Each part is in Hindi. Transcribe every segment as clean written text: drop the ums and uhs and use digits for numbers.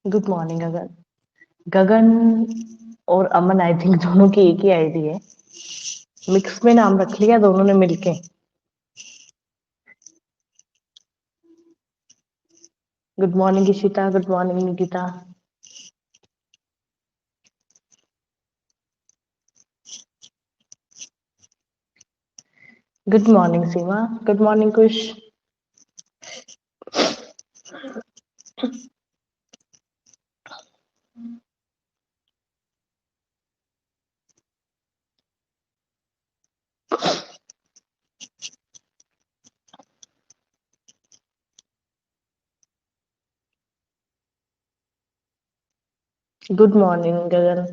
गुड मॉर्निंग गगन। गगन और अमन आई थिंक दोनों की एक ही आईडी है। मिक्स में नाम रख लिया दोनों ने मिलके। Good morning Ishita, good morning Nikita. Good morning Seema, good morning Kush. Good morning Gagan.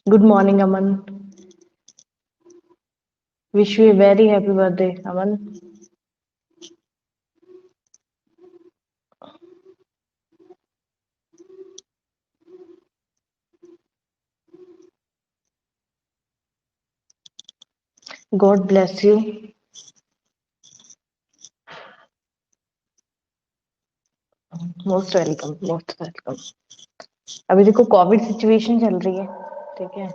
Good morning Aman. Wish U a very happy birthday Aman. God bless you. Most welcome, most welcome. अभी देखो कोविड सिचुएशन चल रही है, ठीक है,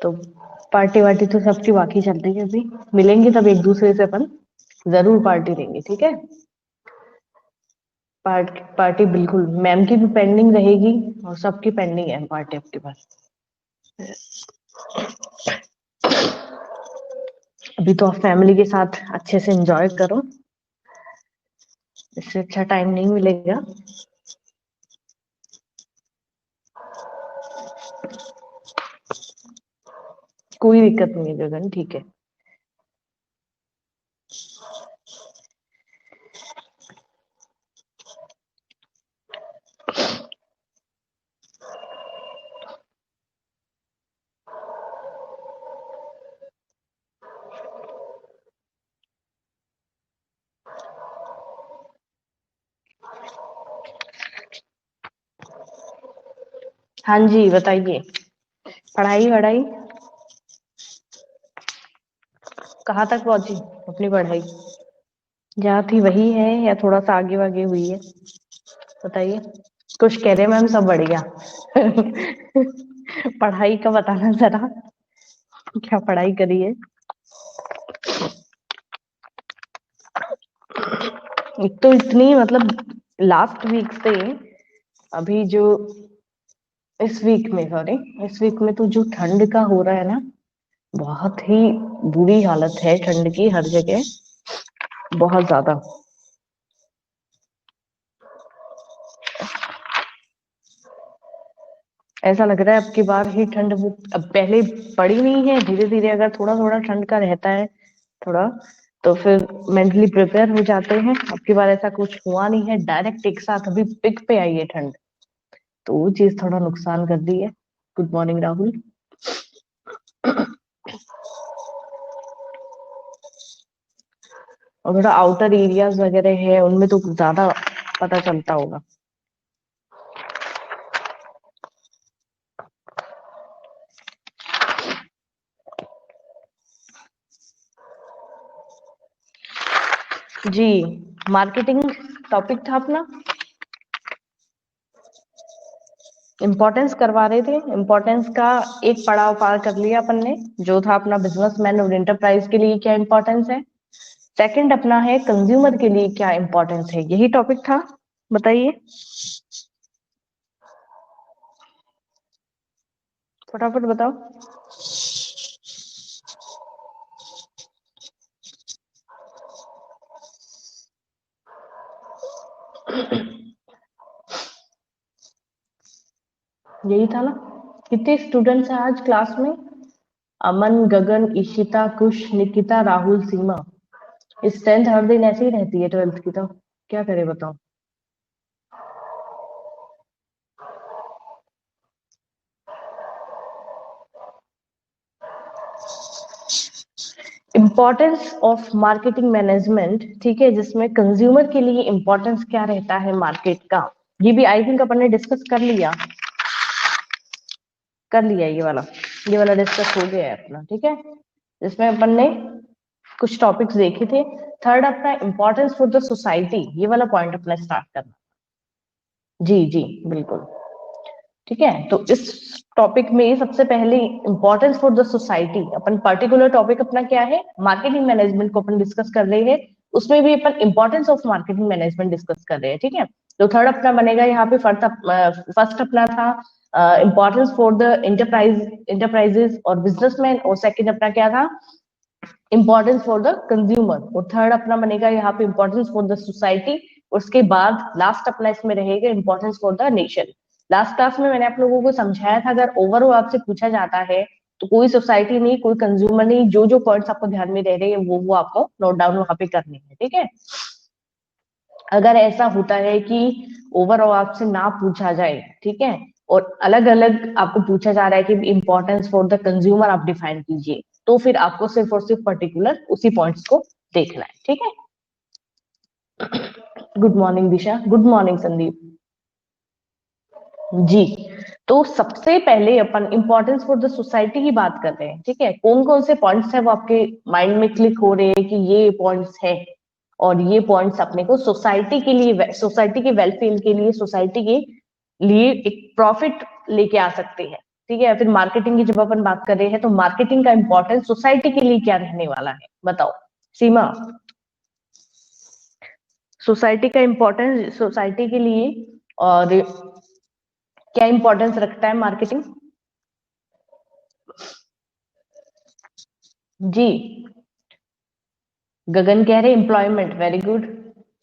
तो पार्टी वार्टी तो सबकी बाकी चल रही है। अभी मिलेंगे तब एक दूसरे से अपन जरूर पार्टी देंगे, ठीक है। पार्टी बिल्कुल, मैम की भी पेंडिंग रहेगी और सबकी पेंडिंग है पार्टी आपके पास। अभी तो आप फैमिली के साथ अच्छे से एंजॉय करो, इससे अच्छा टाइम नहीं मिलेगा। कोई दिक्कत नहीं है गगन, ठीक है। हाँ जी बताइए। पढ़ाई वढ़ाई कहाँ तक पहुंची अपनी पढ़ाई? जहाँ थी वही है या थोड़ा सा आगे वागे हुई है? बताइए। कुछ कह रहे मैम सब बढ़िया। पढ़ाई का बताना जरा, क्या पढ़ाई करी है? एक तो इतनी मतलब लास्ट वीक से अभी जो इस वीक में, सॉरी, इस वीक में तो जो ठंड का हो रहा है ना, बहुत ही बुरी हालत है ठंड की हर जगह, बहुत ज्यादा। ऐसा लग रहा है अब की बार ही ठंड वो अब पहले पड़ी नहीं है, धीरे धीरे अगर थोड़ा थोड़ा ठंड का रहता है थोड़ा, तो फिर मेंटली प्रिपेयर हो जाते हैं। अब की बार ऐसा कुछ हुआ नहीं है, डायरेक्ट एक साथ अभी पिक पे आई है ठंड, तो वो चीज थोड़ा नुकसान कर दी है। Good morning Rahul. और थोड़ा आउटर एरियाज वगैरह है उनमें तो ज्यादा पता चलता होगा। जी, मार्केटिंग टॉपिक था अपना, इम्पोर्टेंस करवा रहे थे। इम्पोर्टेंस का एक पड़ाव पार कर लिया अपन ने, जो था अपना बिजनेसमैन और एंटरप्राइज के लिए क्या इम्पोर्टेंस है। सेकंड अपना है कंज्यूमर के लिए क्या इम्पोर्टेंस है, यही टॉपिक था। बताइए फटाफट बताओ। यही था ना। कितने स्टूडेंट्स हैं आज क्लास में? अमन, गगन, ईशिता, कुश, निकिता, राहुल, सीमा। स्ट्रेंथ हर दिन ऐसी ही रहती है ट्वेल्थ की, तो क्या करे बताओ। इम्पोर्टेंस ऑफ मार्केटिंग मैनेजमेंट, ठीक है, जिसमें कंज्यूमर के लिए इम्पोर्टेंस क्या रहता है मार्केट का, ये भी आई थिंक अपन ने डिस्कस कर लिया। कर लिया ये वाला डिस्कस हो गया है अपना, ठीक है, जिसमें अपन ने कुछ टॉपिक्स देखे थे। थर्ड अपना इम्पोर्टेंस फॉर द सोसाइटी, ये वाला पॉइंट अपना स्टार्ट करना। जी जी बिल्कुल, ठीक है। तो इस टॉपिक में सबसे पहले importance for the society, upon particular topic अपना क्या है, मार्केटिंग मैनेजमेंट को अपन डिस्कस कर रहे हैं, उसमें भी अपन importance of marketing management discuss कर रहे हैं, ठीक है। तो थर्ड अपना बनेगा यहाँ पे फर्स्ट अपना था इम्पोर्टेंस फॉर द इंटरप्राइजेस और बिजनेसमैन, और सेकंड अपना क्या था, इम्पोर्टेंस फॉर द कंज्यूमर, और थर्ड अपना बनेगा यहाँ पे इम्पोर्टेंस फॉर द सोसाइटी। उसके बाद लास्ट अपना इसमें रहेगा importance for the nation. Last class में मैंने आप लोगों को समझाया था, अगर ओवरऑल आपसे पूछा जाता है तो कोई सोसाइटी नहीं, कोई कंज्यूमर नहीं, जो जो पॉइंट्स आपको ध्यान में रह रहे हैं वो आपको नोट डाउन वहां पे करने हैं, ठीक है। अगर ऐसा होता है कि ओवरऑल आपसे ना पूछा जाए, ठीक है, और अलग अलग आपको पूछा जा रहा है कि इम्पोर्टेंस फॉर द कंज्यूमर आप डिफाइन कीजिए, तो फिर आपको सिर्फ और सिर्फ पर्टिकुलर उसी पॉइंट्स को देखना है, ठीक है। गुड मॉर्निंग दिशा, गुड मॉर्निंग संदीप जी। तो सबसे पहले अपन इम्पोर्टेंस फॉर द सोसाइटी की बात कर रहे हैं, ठीक है। कौन कौन से पॉइंट्स है वो आपके माइंड में क्लिक हो रहे हैं कि ये पॉइंट्स है, और ये पॉइंट्स अपने को सोसाइटी के लिए, सोसाइटी के वेलफेयर के लिए, सोसाइटी के लिए एक प्रॉफिट लेके आ सकते हैं, ठीक है। फिर मार्केटिंग की जब अपन बात कर रहे हैं तो मार्केटिंग का इंपॉर्टेंस सोसाइटी के लिए क्या रहने वाला है, बताओ सीमा। सोसाइटी का इंपॉर्टेंस सोसाइटी के लिए और क्या इंपॉर्टेंस रखता है मार्केटिंग जी। गगन कह रहे employment, very good.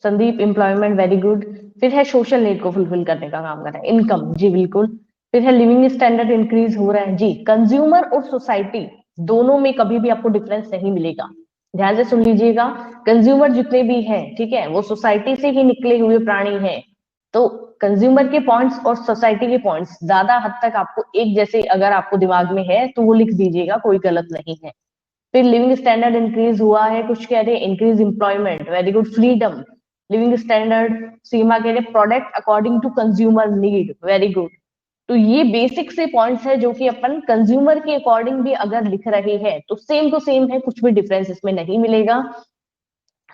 Sandeep employment, very good. फिर है सोशल नीड को फुलफिल करने का काम कर रहा है, इनकम, जी बिल्कुल। फिर है लिविंग स्टैंडर्ड इंक्रीज हो रहा है जी। कंज्यूमर और सोसाइटी दोनों में कभी भी आपको डिफरेंस नहीं मिलेगा, ध्यान से सुन लीजिएगा। कंज्यूमर जितने भी हैं, ठीक है, वो सोसाइटी से ही निकले हुए प्राणी हैं। तो कंज्यूमर के पॉइंट्स और सोसाइटी के पॉइंट्स ज्यादा हद तक आपको एक जैसे अगर आपको दिमाग में है तो वो लिख दीजिएगा, कोई गलत नहीं है। फिर लिविंग स्टैंडर्ड इंक्रीज हुआ है, कुछ कह रहे हैं increase employment, very good. Freedom, living standard, Seema कह रहे product according to consumer need, very good. तो ये बेसिक से पॉइंट्स है जो कि अपन कंज्यूमर के अकॉर्डिंग भी अगर लिख रहे हैं तो सेम टू सेम है, कुछ भी डिफरेंस इसमें नहीं मिलेगा।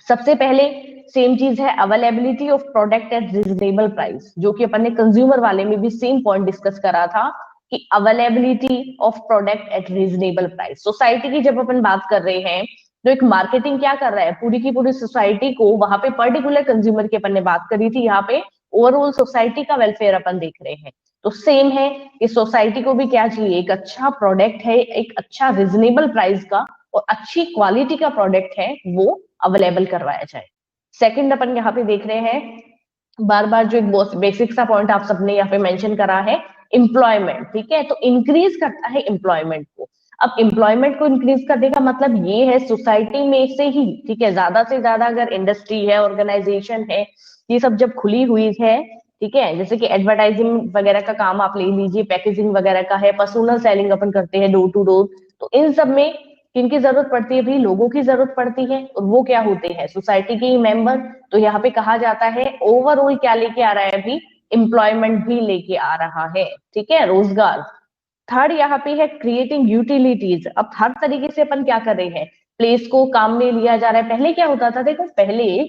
सबसे पहले सेम चीज है availability of product at reasonable price, जो कि अपन ने कंज्यूमर वाले में भी सेम पॉइंट डिस्कस करा था कि availability of product at reasonable price. Society की जब अपन बात कर रहे हैं तो एक मार्केटिंग क्या कर रहा है, पूरी की पूरी सोसाइटी को, वहां पे पर्टिकुलर कंज्यूमर की अपन ने बात करी थी, यहाँ पे ओवरऑल सोसाइटी का वेलफेयर अपन देख रहे हैं। तो सेम है कि सोसाइटी को भी क्या चाहिए, एक अच्छा प्रोडक्ट है, एक अच्छा रिजनेबल प्राइस का और अच्छी क्वालिटी का प्रोडक्ट है, वो अवेलेबल करवाया जाए। सेकंड अपन यहाँ पे देख रहे हैं, बार बार जो एक बेसिक सा पॉइंट आप सबने यहाँ पे मेंशन करा है, एम्प्लॉयमेंट, ठीक है। तो इंक्रीज करता है एम्प्लॉयमेंट को। अब एम्प्लॉयमेंट को इंक्रीज करने का मतलब ये है सोसाइटी में से ही, ठीक है, ज्यादा से ज्यादा अगर इंडस्ट्री है, ऑर्गेनाइजेशन है, ये सब जब खुली हुई है, ठीक है, जैसे कि एडवर्टाइजिंग वगैरह का काम आप ले लीजिए, पैकेजिंग वगैरह का है, पर्सनल सेलिंग अपन करते हैं डोर टू डोर, तो इन सब में किनकी जरूरत पड़ती है भाई, लोगों की जरूरत पड़ती है, और वो क्या होते हैं, सोसाइटी के ही मेंबर। तो यहाँ पे कहा जाता है ओवरऑल क्या लेके आ रहा है अभी, एम्प्लॉयमेंट भी लेके आ रहा है, ठीक है, रोजगार। थर्ड यहाँ पे है क्रिएटिंग यूटिलिटीज। अब हर तरीके से अपन क्या कर रहे हैं, प्लेस को काम में लिया जा रहा है। पहले क्या होता था, देखो पहले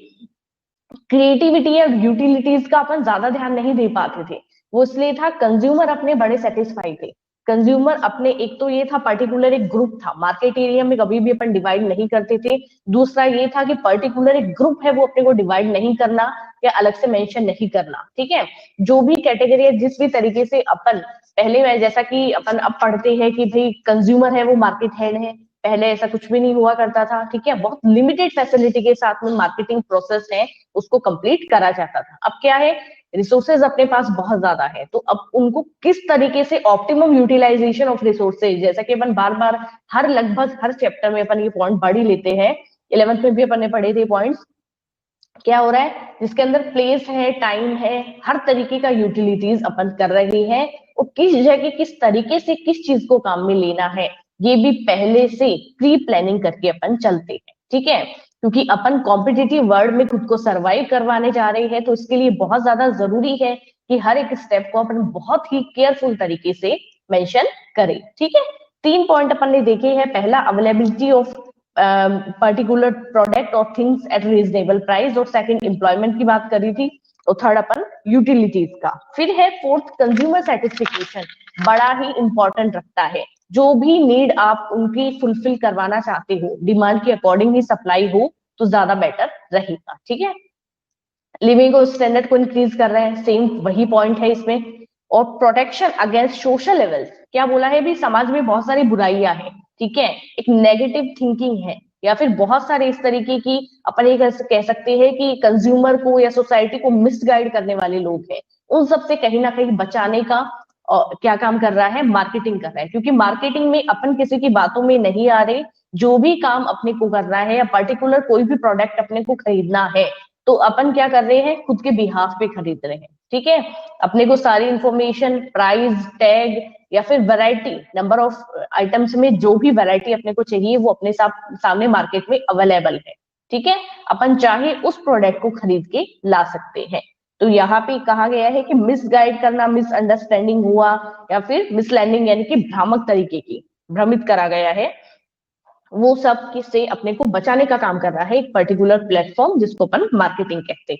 क्रिएटिविटी और यूटिलिटीज का अपन ज्यादा ध्यान नहीं दे पाते थे, वो इसलिए था कंज्यूमर अपने बड़े सेटिस्फाई थे। कंज्यूमर अपने, एक तो ये था पर्टिकुलर एक ग्रुप था, मार्केट एरिया में कभी भी अपन डिवाइड नहीं करते थे। दूसरा ये था कि पर्टिकुलर एक ग्रुप है वो अपने को डिवाइड नहीं करना या अलग से मेंशन नहीं करना, ठीक है। जो भी कैटेगरी है, जिस भी तरीके से अपन पहले, जैसा कि अपन अब पढ़ते हैं कि भाई कंज्यूमर है वो मार्केट हेड है, पहले ऐसा कुछ भी नहीं हुआ करता था, ठीक है। बहुत लिमिटेड फैसिलिटी के साथ में मार्केटिंग प्रोसेस है उसको कंप्लीट करा जाता था। अब क्या है, रिसोर्सेज अपने पास बहुत ज्यादा है, तो अब उनको किस तरीके से ऑप्टिमम यूटिलाइजेशन ऑफ रिसोर्सेज, जैसा कि अपन बार बार लगभग हर चैप्टर में अपन ये पॉइंट पढ़ ही लेते हैं, 11th में भी अपन ने पढ़े थे पॉइंट्स, क्या हो रहा है, जिसके अंदर प्लेस है, टाइम है, हर तरीके का यूटिलिटीज अपन कर रहे हैं, और किस जगह किस तरीके से किस चीज को काम में लेना है, ये भी पहले से प्री प्लानिंग करके अपन चलते हैं, ठीक है। क्योंकि अपन कॉम्पिटिटिव वर्ल्ड में खुद को सर्वाइव करवाने जा रहे हैं, तो इसके लिए बहुत ज्यादा जरूरी है कि हर एक स्टेप को अपन बहुत ही केयरफुल तरीके से मेंशन करें। ठीक है, 3 पॉइंट अपन ने देखे हैं। पहला, अवेलेबिलिटी ऑफ पर्टिकुलर प्रोडक्ट और थिंग्स एट रीजनेबल प्राइस, और सेकंड एम्प्लॉयमेंट की बात करी थी, और थर्ड अपन यूटिलिटीज का। फिर है फोर्थ, कंज्यूमर सेटिस्फिकेशन, बड़ा ही इंपॉर्टेंट रखता है। जो भी नीड आप उनकी फुलफिल करवाना चाहते हो, डिमांड के अकॉर्डिंग ही सप्लाई हो तो ज्यादा बेटर रहेगा। ठीक है, लिविंग को स्टैंडर्ड को इंक्रीज कर रहे हैं, सेम वही पॉइंट है इसमें। और प्रोटेक्शन अगेंस्ट सोशल लेवल्स, क्या बोला है भी, समाज में बहुत सारी बुराइयां हैं, ठीक है, एक नेगेटिव थिंकिंग है, या फिर बहुत सारे इस तरीके की अपन ये कह सकते हैं कि कंज्यूमर को या सोसाइटी को मिसगाइड करने वाले लोग हैं, उन सब से कहीं ना कहीं बचाने का क्या काम कर रहा है, मार्केटिंग कर रहा है। क्योंकि मार्केटिंग में अपन किसी की बातों में नहीं आ रहे, जो भी काम अपने को करना है या पर्टिकुलर कोई भी प्रोडक्ट अपने को खरीदना है, तो अपन क्या कर रहे हैं, खुद के बिहाफ पे खरीद रहे हैं। ठीक है, अपने को सारी इंफॉर्मेशन, प्राइस टैग या फिर वैरायटी, नंबर ऑफ आइटम्स में जो भी वैरायटी अपने को चाहिए वो अपने सामने मार्केट में अवेलेबल है। ठीक है, अपन चाहे उस प्रोडक्ट को खरीद के ला सकते हैं। तो यहाँ पे कहा गया है कि मिसगाइड करना, मिसअंडरस्टैंडिंग हुआ या फिर मिसलैंडिंग, यानी कि भ्रामक तरीके की, भ्रमित करा गया है, वो सब से अपने को बचाने का काम कर रहा है एक पर्टिकुलर प्लेटफॉर्म, जिसको अपन मार्केटिंग कहते हैं।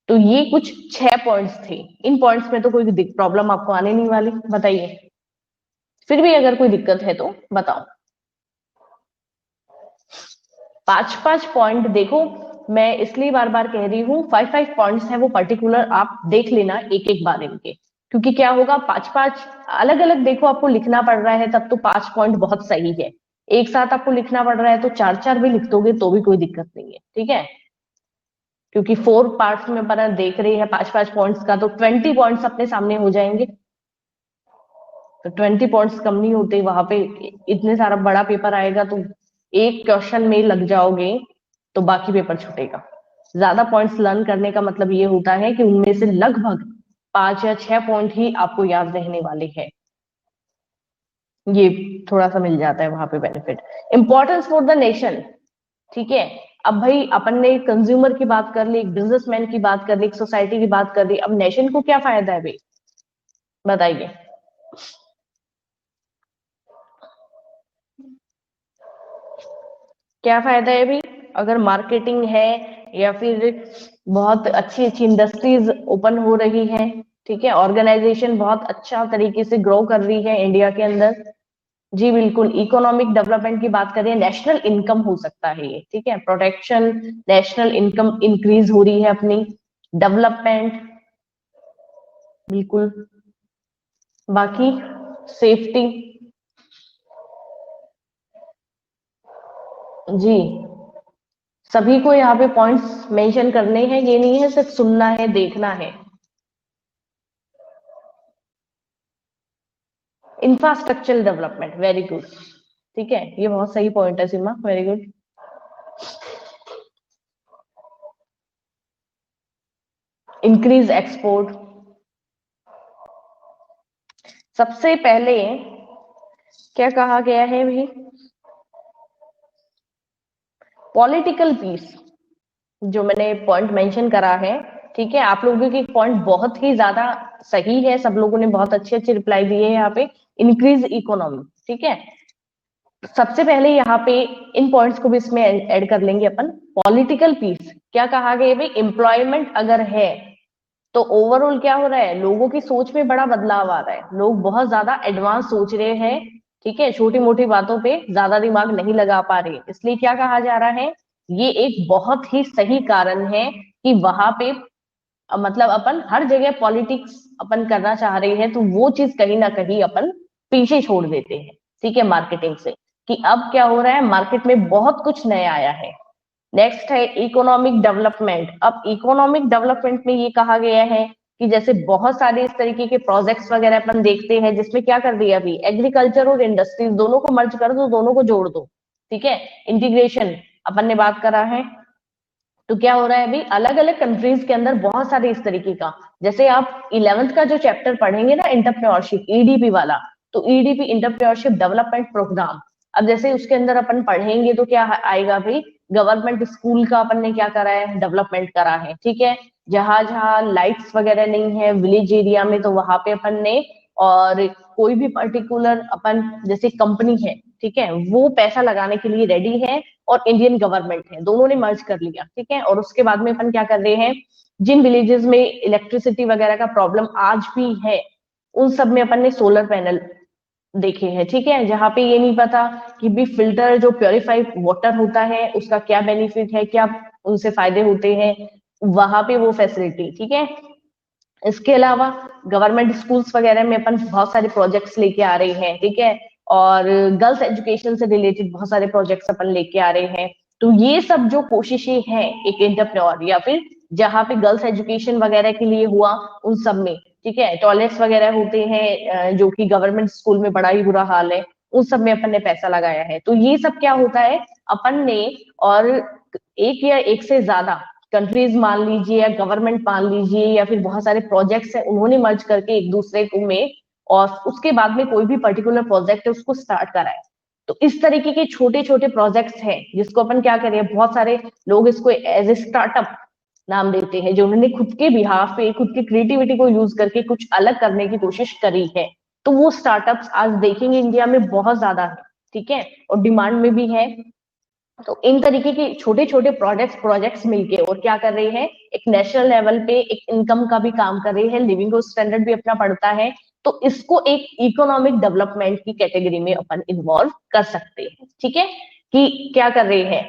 तो ये कुछ 6 पॉइंट्स थे। इन पॉइंट्स में तो कोई प्रॉब्लम आपको आने नहीं वाली, बताइए। फिर भी अगर कोई दिक्कत है तो बताओ। 5-5 पॉइंट देखो, मैं इसलिए बार बार कह रही हूँ, 5-5 पॉइंट्स है वो पर्टिकुलर, आप देख लेना एक एक बार इनके। क्योंकि क्या होगा, 5-5 अलग अलग देखो आपको लिखना पड़ रहा है, तब तो 5 पॉइंट बहुत सही है। एक साथ आपको लिखना पड़ रहा है तो 4-4 भी लिख दोगे तो भी कोई दिक्कत नहीं है। ठीक है, क्योंकि 4 पार्ट्स में अपन देख रही है 5-5 पॉइंट्स का, तो 20 पॉइंट्स अपने सामने हो जाएंगे। तो 20 पॉइंट्स कम नहीं होते वहां पे, इतने सारा बड़ा पेपर आएगा तो एक क्वेश्चन में लग जाओगे तो बाकी पेपर छूटेगा। ज्यादा पॉइंट्स लर्न करने का मतलब ये होता है कि उनमें से लगभग 5 या 6 पॉइंट ही आपको याद रहने वाले हैं। ये थोड़ा सा मिल जाता है वहां पे benefit. Importance for the nation, ठीक है। अब भाई अपन ने कंज्यूमर की बात कर ली, एक बिजनेसमैन की बात कर ली, एक सोसाइटी की बात कर ली, अब नेशन को क्या फायदा है भाई, बताइए। क्या फायदा है भाई, अगर मार्केटिंग है या फिर बहुत अच्छी अच्छी इंडस्ट्रीज ओपन हो रही है, ठीक है, ऑर्गेनाइजेशन बहुत अच्छा तरीके से ग्रो कर रही है इंडिया के अंदर। जी बिल्कुल, इकोनॉमिक डेवलपमेंट की बात करें, नेशनल इनकम हो सकता है ये, ठीक है, प्रोटेक्शन, नेशनल इनकम इंक्रीज हो रही है अपनी, डेवलपमेंट बिल्कुल, बाकी सेफ्टी। जी, सभी को यहाँ पे पॉइंट्स मेंशन करने हैं, ये नहीं है सिर्फ सुनना है, देखना है। इंफ्रास्ट्रक्चरल डेवलपमेंट, वेरी गुड, ठीक है, ये बहुत सही पॉइंट है सीमा, वेरी गुड। इंक्रीज एक्सपोर्ट, सबसे पहले क्या कहा गया है भाई, पॉलिटिकल पीस, जो मैंने पॉइंट मेंशन करा है, ठीक है, आप लोगों की पॉइंट बहुत ही ज्यादा सही है, सब लोगों ने बहुत अच्छे अच्छे रिप्लाई दिए हैं यहाँ पे। इंक्रीज इकोनॉमी, ठीक है, सबसे पहले यहाँ पे इन पॉइंट्स को भी इसमें ऐड कर लेंगे अपन। पॉलिटिकल पीस, क्या कहा गया भाई, एम्प्लॉयमेंट अगर है तो ओवरऑल क्या हो रहा है, लोगों की सोच में बड़ा बदलाव आ रहा है, लोग बहुत ज्यादा एडवांस सोच रहे हैं, ठीक है, छोटी मोटी बातों पे ज्यादा दिमाग नहीं लगा पा रहे, इसलिए क्या कहा जा रहा है, ये एक बहुत ही सही कारण है कि वहां पे मतलब अपन हर जगह पॉलिटिक्स अपन करना चाह रहे हैं, तो वो चीज कहीं ना कहीं अपन पीछे छोड़ देते हैं, ठीक है, मार्केटिंग से, कि अब क्या हो रहा है, मार्केट में बहुत कुछ नया आया है। नेक्स्ट है इकोनॉमिक डेवलपमेंट। अब इकोनॉमिक डेवलपमेंट में ये कहा गया है कि जैसे बहुत सारे इस तरीके के प्रोजेक्ट्स वगैरह अपन देखते हैं, जिसमें क्या कर दिया अभी, एग्रीकल्चर और इंडस्ट्रीज दोनों को मर्ज कर दो, दोनों को जोड़ दो, ठीक है, इंटीग्रेशन अपन ने बात करा है। तो क्या हो रहा है अभी, अलग अलग कंट्रीज के अंदर बहुत सारे इस तरीके का, जैसे आप 11th का जो चैप्टर पढ़ेंगे ना, एंटरप्रेन्योरशिप, ईडीपी वाला, तो ईडीपी इंटरप्रेन्योरशिप डेवलपमेंट प्रोग्राम, अब जैसे उसके अंदर अपन पढ़ेंगे तो क्या आएगा भाई, गवर्नमेंट स्कूल का अपन ने क्या करा है, डेवलपमेंट करा है, ठीक है, जहां जहां लाइट्स वगैरह नहीं है विलेज एरिया में, तो वहां पे अपन ने और कोई भी पर्टिकुलर अपन जैसे कंपनी है, ठीक है, वो पैसा लगाने के लिए रेडी है और इंडियन गवर्नमेंट है, दोनों ने मर्ज कर लिया, ठीक है। और उसके बाद में अपन क्या कर रहे हैं, जिन विलेजेस में इलेक्ट्रिसिटी वगैरह का प्रॉब्लम आज भी है, उन सब में अपन ने सोलर पैनल देखे हैं, ठीक है। जहां पे ये नहीं पता कि भी फिल्टर जो प्योरीफाइड वाटर होता है उसका क्या बेनिफिट है, क्या उनसे फायदे होते हैं, वहां पे वो फैसिलिटी, ठीक है। इसके अलावा गवर्नमेंट स्कूल्स वगैरह में अपन बहुत सारे प्रोजेक्ट्स लेके आ रहे हैं, ठीक है। और गर्ल्स एजुकेशन से रिलेटेड बहुत सारे प्रोजेक्ट्स अपन लेके आ रहे हैं। तो ये सब जो कोशिशें हैं एक एंटरप्रेन्योर या फिर जहाँ पे गर्ल्स एजुकेशन वगैरह के लिए हुआ, उन सब में, ठीक है, टॉयलेट्स वगैरह होते हैं जो कि गवर्नमेंट स्कूल में बड़ा ही बुरा हाल है, उन सब में अपन ने पैसा लगाया है। तो ये सब क्या होता है, अपन ने, और एक या एक से ज्यादा कंट्रीज मान लीजिए या गवर्नमेंट मान लीजिए या फिर बहुत सारे प्रोजेक्ट्स हैं, उन्होंने मर्ज करके एक दूसरे को में, और उसके बाद में कोई भी पर्टिकुलर प्रोजेक्ट है उसको स्टार्ट कराया। तो इस तरीके के छोटे छोटे प्रोजेक्ट्स हैं जिसको अपन क्या करें, बहुत सारे लोग इसको एज ए स्टार्टअप नाम देते हैं, जो उन्होंने खुद के बिहाफ पे खुद की क्रिएटिविटी को यूज करके कुछ अलग करने की कोशिश करी है। तो वो स्टार्टअप्स आज देखेंगे इंडिया में बहुत ज्यादा है, ठीक है, और डिमांड में भी है। तो इन तरीके के छोटे छोटे प्रोजेक्ट्स प्रोजेक्ट्स मिलके और क्या कर रहे हैं, एक नेशनल लेवल पे एक इनकम का भी काम कर रहे हैं, लिविंग स्टैंडर्ड भी अपना बढ़ता है। तो इसको एक इकोनॉमिक डेवलपमेंट की कैटेगरी में अपन इन्वॉल्व कर सकते हैं, ठीक है। कि क्या कर रहे हैं,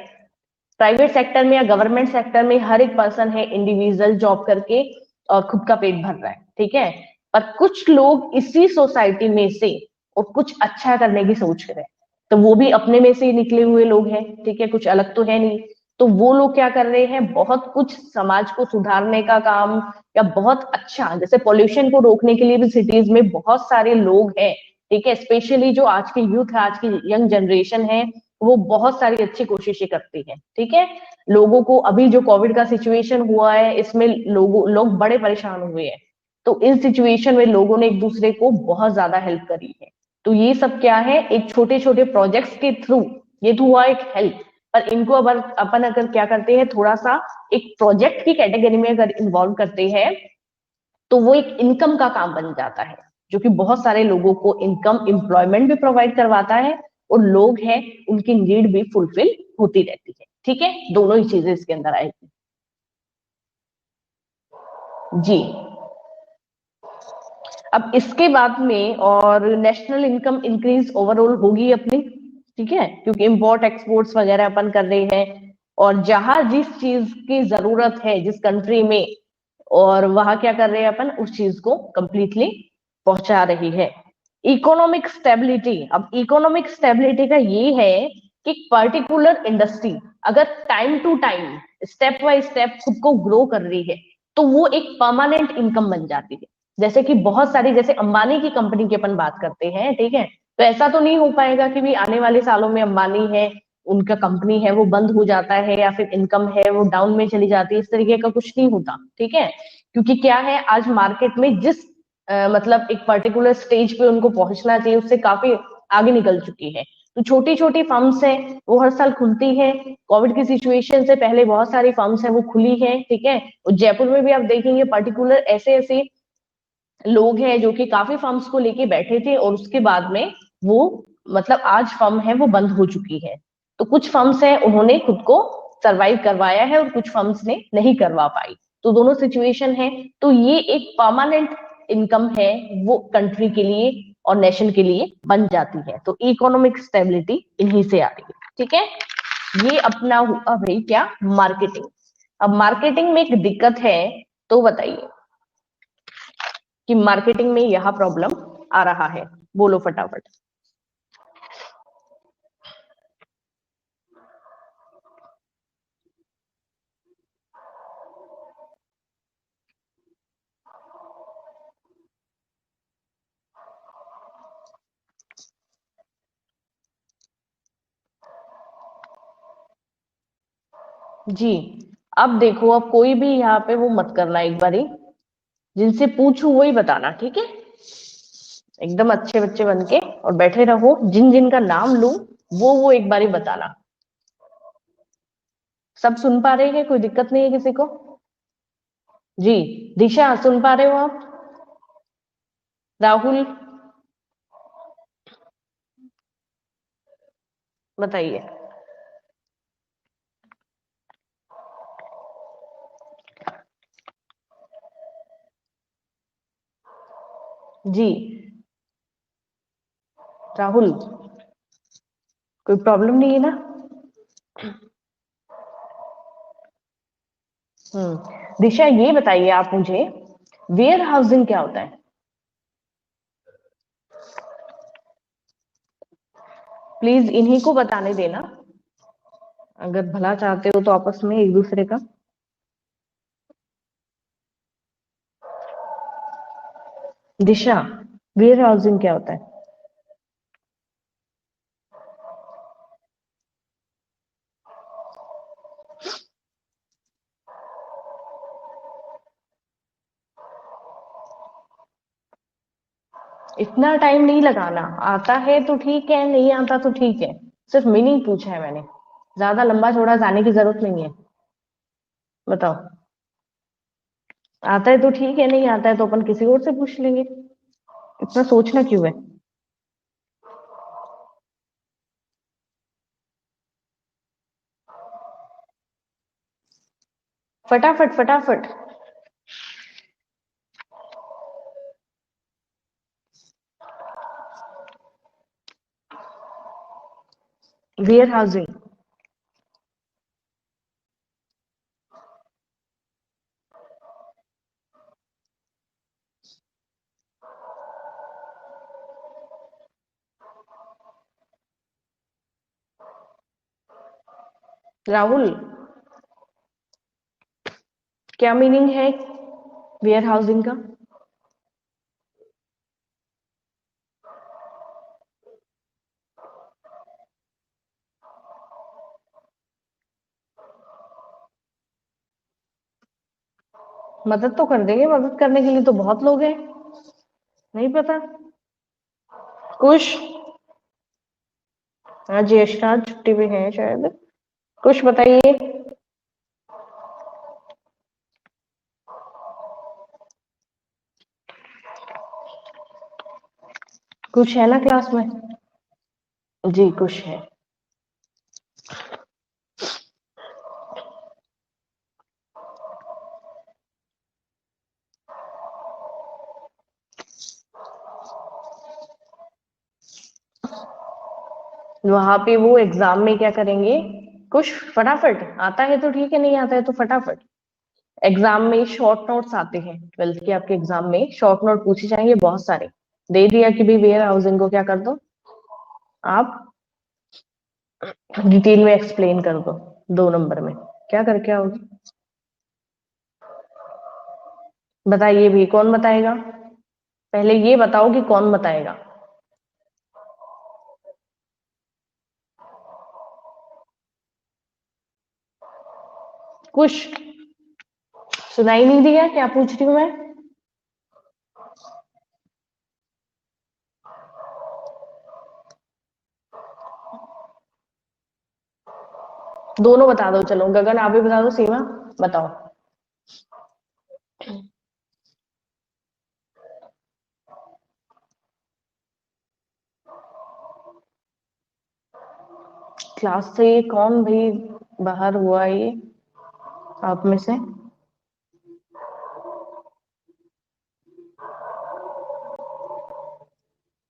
प्राइवेट सेक्टर में या गवर्नमेंट सेक्टर में हर एक पर्सन है इंडिविजुअल जॉब करके और खुद का पेट भर रहा है, ठीक है। पर कुछ लोग इसी सोसाइटी में से और कुछ अच्छा करने की सोच रहे हैं, तो वो भी अपने में से ही निकले हुए लोग हैं, ठीक है, कुछ अलग तो है नहीं। तो वो लोग क्या कर रहे हैं, बहुत कुछ समाज को सुधारने का काम, या बहुत अच्छा, जैसे पोल्यूशन को रोकने के लिए भी सिटीज में बहुत सारे लोग हैं, ठीक है। स्पेशली जो आज के यूथ है, आज की यंग जनरेशन है, वो बहुत सारी अच्छी कोशिशें करती है, ठीक है। लोगों को अभी जो कोविड का सिचुएशन हुआ है, इसमें लोग बड़े परेशान हुए हैं। तो इस सिचुएशन में लोगों ने एक दूसरे को बहुत ज्यादा हेल्प करी है। तो ये सब क्या है, एक छोटे छोटे प्रोजेक्ट्स के थ्रू ये तो हुआ एक हेल्प। पर इनको अगर अपन अगर क्या करते हैं, थोड़ा सा एक प्रोजेक्ट की कैटेगरी में अगर इन्वॉल्व करते हैं, तो वो एक इनकम का काम बन जाता है, जो कि बहुत सारे लोगों को इनकम एम्प्लॉयमेंट भी प्रोवाइड करवाता है, और लोग हैं उनकी नीड भी फुलफिल होती रहती है, ठीक है। दोनों ही चीजें इसके अंदर आएगी। जी। अब इसके बाद में और नेशनल इनकम इंक्रीज ओवरऑल होगी अपनी, ठीक है, क्योंकि इंपोर्ट एक्सपोर्ट्स वगैरह अपन कर रहे हैं, और जहां जिस चीज की जरूरत है जिस कंट्री में, और वहां क्या कर रहे हैं अपन, उस चीज को कंप्लीटली पहुंचा रही है। इकोनॉमिक स्टेबिलिटी, अब इकोनॉमिक स्टेबिलिटी का ये है कि पर्टिकुलर इंडस्ट्री अगर time to time step by step खुद को ग्रो कर रही है, तो वो एक परमानेंट इनकम बन जाती है। जैसे कि बहुत सारी, जैसे अंबानी की कंपनी की अपन बात करते हैं, ठीक है, तो ऐसा तो नहीं हो पाएगा कि भी आने वाले सालों में अंबानी है, उनका कंपनी है वो बंद हो जाता है, या फिर इनकम है वो डाउन में चली जाती है, इस तरीके का कुछ नहीं होता, ठीक है। क्योंकि क्या है, आज मार्केट में जिस मतलब एक पर्टिकुलर स्टेज पे उनको पहुंचना चाहिए, उससे काफी आगे निकल चुकी है। तो छोटी छोटी फर्म्स है, वो हर साल खुलती है। कोविड की सिचुएशन से पहले बहुत सारी फर्म्स है वो खुली है, ठीक है। और जयपुर में भी आप देखेंगे पर्टिकुलर ऐसे ऐसे लोग हैं जो कि काफी फर्म्स को लेके बैठे थे, और उसके बाद में वो, मतलब आज फर्म है वो बंद हो चुकी है। तो कुछ फर्म्स है उन्होंने खुद को सरवाइव करवाया है, और कुछ फर्म्स ने नहीं करवा पाई। तो दोनों सिचुएशन है। तो ये एक परमानेंट इनकम है, वो कंट्री के लिए और नेशन के लिए बन जाती है। तो इकोनॉमिक स्टेबिलिटी इन्हीं से आ रही है, ठीक है। ये अपना हुआ भाई क्या, मार्केटिंग। अब मार्केटिंग में एक दिक्कत है, तो बताइए कि मार्केटिंग में यह प्रॉब्लम आ रहा है, बोलो फटाफट। जी। अब देखो, अब कोई भी यहाँ पे वो मत करना, एक बारी जिनसे पूछू वही बताना, ठीक है। एकदम अच्छे बच्चे बन के और बैठे रहो, जिन जिन का नाम लूं वो एक बारी बताना। सब सुन पा रहे हैं, कोई दिक्कत नहीं है किसी को? जी। दिशा सुन पा रहे हो आप? राहुल बताइए। जी राहुल, कोई प्रॉब्लम नहीं है ना? दिशा ये बताइए आप मुझे, वेयर हाउसिंग क्या होता है? प्लीज इन्हीं को बताने देना, अगर भला चाहते हो तो आपस में एक दूसरे का। दिशा, वेयर हाउसिंग क्या होता है? इतना टाइम नहीं लगाना, आता है तो ठीक है, नहीं आता तो ठीक है, सिर्फ मीनिंग पूछा है मैंने, ज्यादा लंबा चौड़ा जाने की जरूरत नहीं है। बताओ। आता है तो ठीक है, नहीं आता है तो अपन किसी और से पूछ लेंगे, इतना सोचना क्यों है? फटाफट फटाफट। Where housing. राहुल, क्या मीनिंग है वेयर हाउसिंग का? मदद तो कर देंगे, मदद करने के लिए तो बहुत लोग हैं। नहीं पता? कुछ। आज ज्येष्ठा छुट्टी पे है शायद। कुछ बताइए। कुछ है ना क्लास में? जी कुछ है। वहां पे वो एग्जाम में क्या करेंगे? कुछ फटाफट, आता है तो ठीक है, नहीं आता है तो फटाफट। एग्जाम में शॉर्ट नोट्स आते हैं, 12th के आपके एग्जाम में शॉर्ट नोट पूछे जाएंगे बहुत सारे। दे दिया कि भाई वेयर हाउसिंग को क्या कर दो, आप डिटेल में एक्सप्लेन कर दो, 2 नंबर में क्या करके आओगे? बताइए भी, कौन बताएगा? पहले ये बताओ कि कौन बताएगा। कुछ सुनाई नहीं दिया क्या पूछ रही हूँ मैं? दोनों बता दो, चलो गगन आप भी बता दो, सीमा बताओ। क्लास से कौन भाई बाहर हुआ ये आप में से?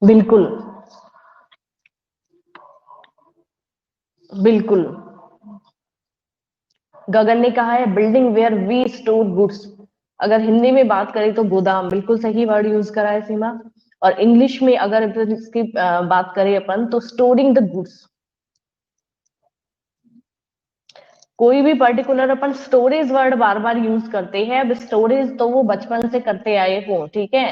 बिल्कुल। बिल्कुल। गगन ने कहा है building where we store goods. अगर हिंदी में बात करें तो गोदाम, बिल्कुल सही वर्ड यूज करा है सीमा। और इंग्लिश में अगर इसकी बात करें अपन तो स्टोरिंग द गुड्स। कोई भी पर्टिकुलर अपन स्टोरेज वर्ड बार बार यूज करते हैं, अब स्टोरेज तो वो बचपन से करते आए हो, ठीक है।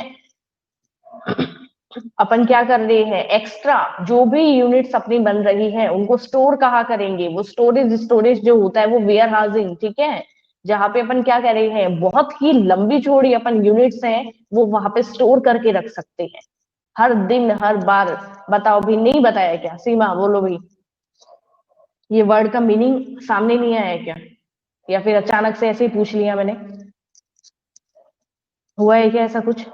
अपन क्या कर रहे हैं, एक्स्ट्रा जो भी यूनिट्स अपनी बन रही है उनको स्टोर कहाँ करेंगे, वो स्टोरेज, स्टोरेज जो होता है वो वेयर हाउसिंग, ठीक है। जहां पे अपन क्या कर रहे हैं, बहुत ही लंबी चौड़ी अपन यूनिट्स हैं वो वहां पे स्टोर करके रख सकते हैं, हर दिन हर बार। बताओ भी, नहीं बताया क्या? सीमा बोलो भी, ये वर्ड का मीनिंग सामने नहीं आया क्या? या फिर अचानक से ऐसे ही पूछ लिया मैंने? हुआ है क्या ऐसा कुछ?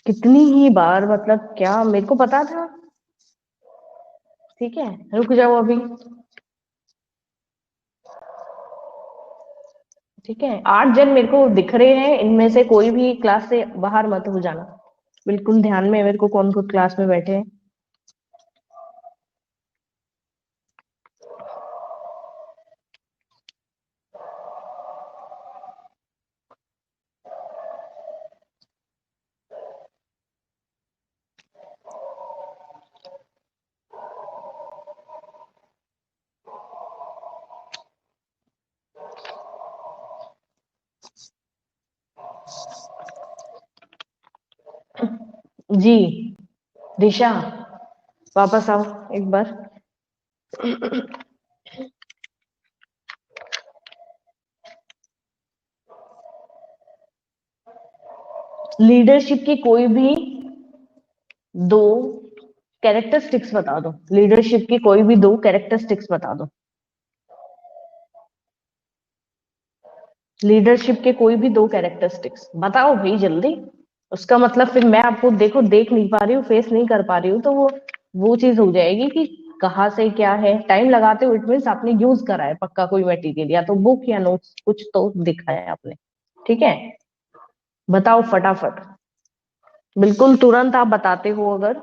कितनी ही बार, मतलब क्या मेरे को पता था। ठीक है, रुक जाओ अभी। ठीक है, 8 जन मेरे को दिख रहे हैं, इनमें से कोई भी क्लास से बाहर मत हो जाना। बिल्कुल ध्यान में है मेरे को कौन कौन क्लास में बैठे हैं। जी, दिशा, वापस आओ एक बार। लीडरशिप की कोई भी दो कैरेक्टरिस्टिक्स बता दो। लीडरशिप की कोई भी दो कैरेक्टरिस्टिक्स बता दो। लीडरशिप के कोई भी दो कैरेक्टरिस्टिक्स बताओ भाई जल्दी। उसका मतलब फिर मैं आपको देखो देख नहीं पा रही हूँ, फेस नहीं कर पा रही हूँ, तो वो चीज हो जाएगी कि कहाँ से क्या है। टाइम लगाते हो इट मीन्स आपने यूज करा है पक्का कोई मटेरियल, या तो बुक या नोट्स, कुछ तो दिखा है आपने। ठीक है, बताओ फटाफट। बिल्कुल तुरंत आप बताते हो अगर,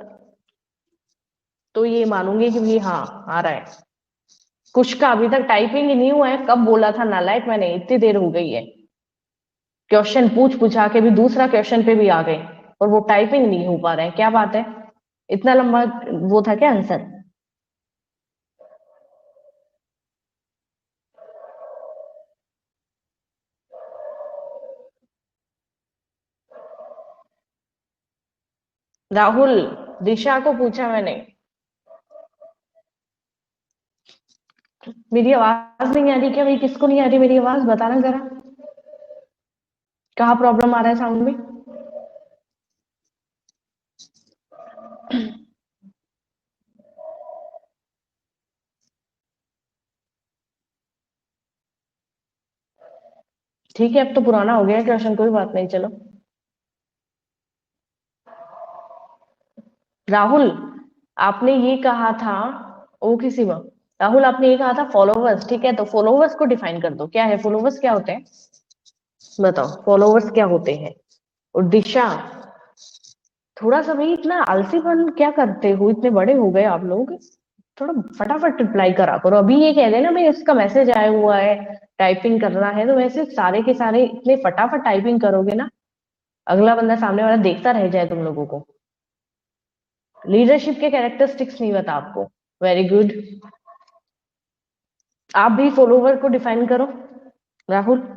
तो ये मानूंगी कि ये हाँ आ रहा है। कुछ का अभी तक टाइपिंग ही नहीं हुआ है, कब बोला था नालायक मैंने, इतनी देर हो गई है। क्वेश्चन पूछ पूछा के भी दूसरा क्वेश्चन पे भी आ गए, और वो टाइपिंग नहीं हो पा रहा है, क्या बात है। इतना लंबा वो था क्या आंसर। राहुल, दिशा को पूछा मैंने। मेरी आवाज नहीं आ रही क्या भाई, किसको नहीं आ रही मेरी आवाज, बताना जरा। कहाँ प्रॉब्लम आ रहा है साउंड में। ठीक है, अब तो पुराना हो गया क्वेश्चन, कोई बात नहीं, चलो। राहुल, आपने ये कहा था, ओ किसी में, राहुल आपने ये कहा था फॉलोवर्स, ठीक है, तो फॉलोवर्स को डिफाइन कर दो, क्या है फॉलोवर्स, क्या होते हैं। बताओ फॉलोवर्स क्या होते हैं। और दिशा, थोड़ा सा भाई इतना आलसीपन क्या करते हो, इतने बड़े हो गए आप लोग। थोड़ा फटाफट रिप्लाई करा करो, अभी ये कह देना भाई इसका मैसेज आया हुआ है, टाइपिंग करना है, तो वैसे सारे के सारे इतने फटाफट टाइपिंग करोगे ना, अगला बंदा सामने वाला देखता रह जाए तुम लोगों को। लीडरशिप के कैरेक्टरिस्टिक्स नहीं बता आपको। Very good. आप भी फॉलोवर को डिफाइन करो राहुल।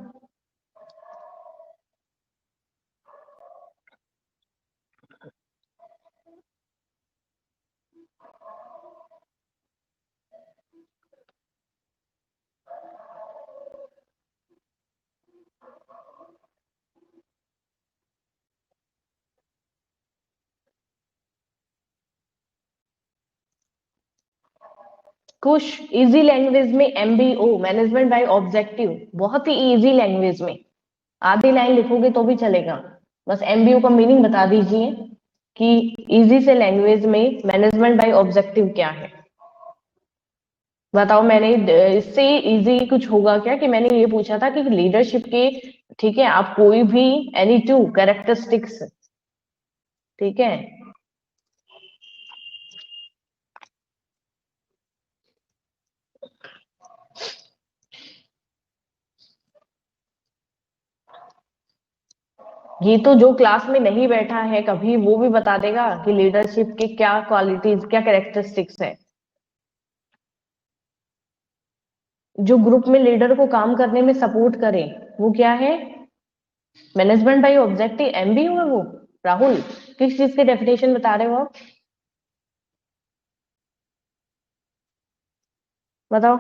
कुछ इजी लैंग्वेज में एमबीओ, मैनेजमेंट बाय ऑब्जेक्टिव, बहुत ही इजी लैंग्वेज में, आधी लाइन लिखोगे तो भी चलेगा। बस एमबीओ का मीनिंग बता दीजिए कि इजी से लैंग्वेज में मैनेजमेंट बाय ऑब्जेक्टिव क्या है। बताओ, मैंने इससे इजी कुछ होगा क्या कि मैंने ये पूछा था कि लीडरशिप के, ठीक है, आप कोई भी एनी टू कैरेक्टरिस्टिक्स, ठीक है। ये तो जो क्लास में नहीं बैठा है कभी वो भी बता देगा कि लीडरशिप के क्या क्वालिटीज, क्या कैरेक्टरिस्टिक्स है। जो ग्रुप में लीडर को काम करने में सपोर्ट करे, वो क्या है। मैनेजमेंट बाय ऑब्जेक्टिव एमबीओ है वो। राहुल, किस चीज के डेफिनेशन बता रहे हो आप, बताओ।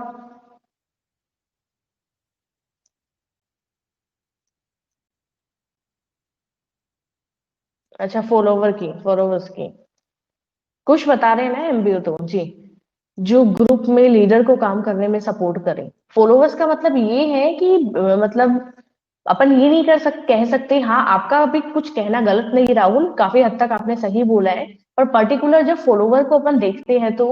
अच्छा, फॉलोवर्स की कुछ बता रहे हैं ना एमबीओ, तो जी, जो ग्रुप में लीडर को काम करने में सपोर्ट करे। फॉलोवर्स का मतलब ये है कि मतलब अपन ये नहीं कह सकते। हाँ, आपका अभी कुछ कहना गलत नहीं राहुल, काफी हद तक आपने सही बोला है। पर पर्टिकुलर जब फॉलोवर को अपन देखते हैं तो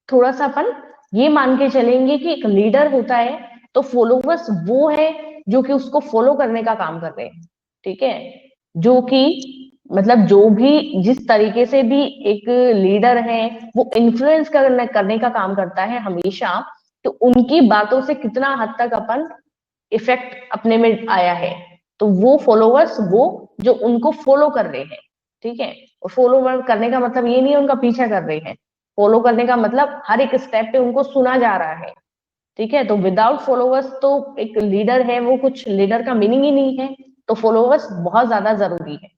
थोड़ा सा अपन ये मान के चलेंगे कि एक लीडर होता है तो फॉलोवर्स वो है जो कि उसको फॉलो करने का काम कर रहे हैं। ठीक है, जो कि मतलब जो भी जिस तरीके से भी एक लीडर है वो इन्फ्लुएंस करने का काम करता है हमेशा, तो उनकी बातों से कितना हद तक अपन इफेक्ट अपने में आया है, तो वो फॉलोवर्स वो जो उनको फॉलो कर रहे हैं। ठीक है, और फॉलो करने का मतलब ये नहीं है उनका पीछा कर रहे हैं। फॉलो करने का मतलब हर एक स्टेप पे उनको सुना जा रहा है। ठीक है, तो विदाउट फॉलोवर्स तो एक लीडर है वो कुछ लीडर का मीनिंग ही नहीं है। तो फॉलोवर्स बहुत ज्यादा जरूरी है।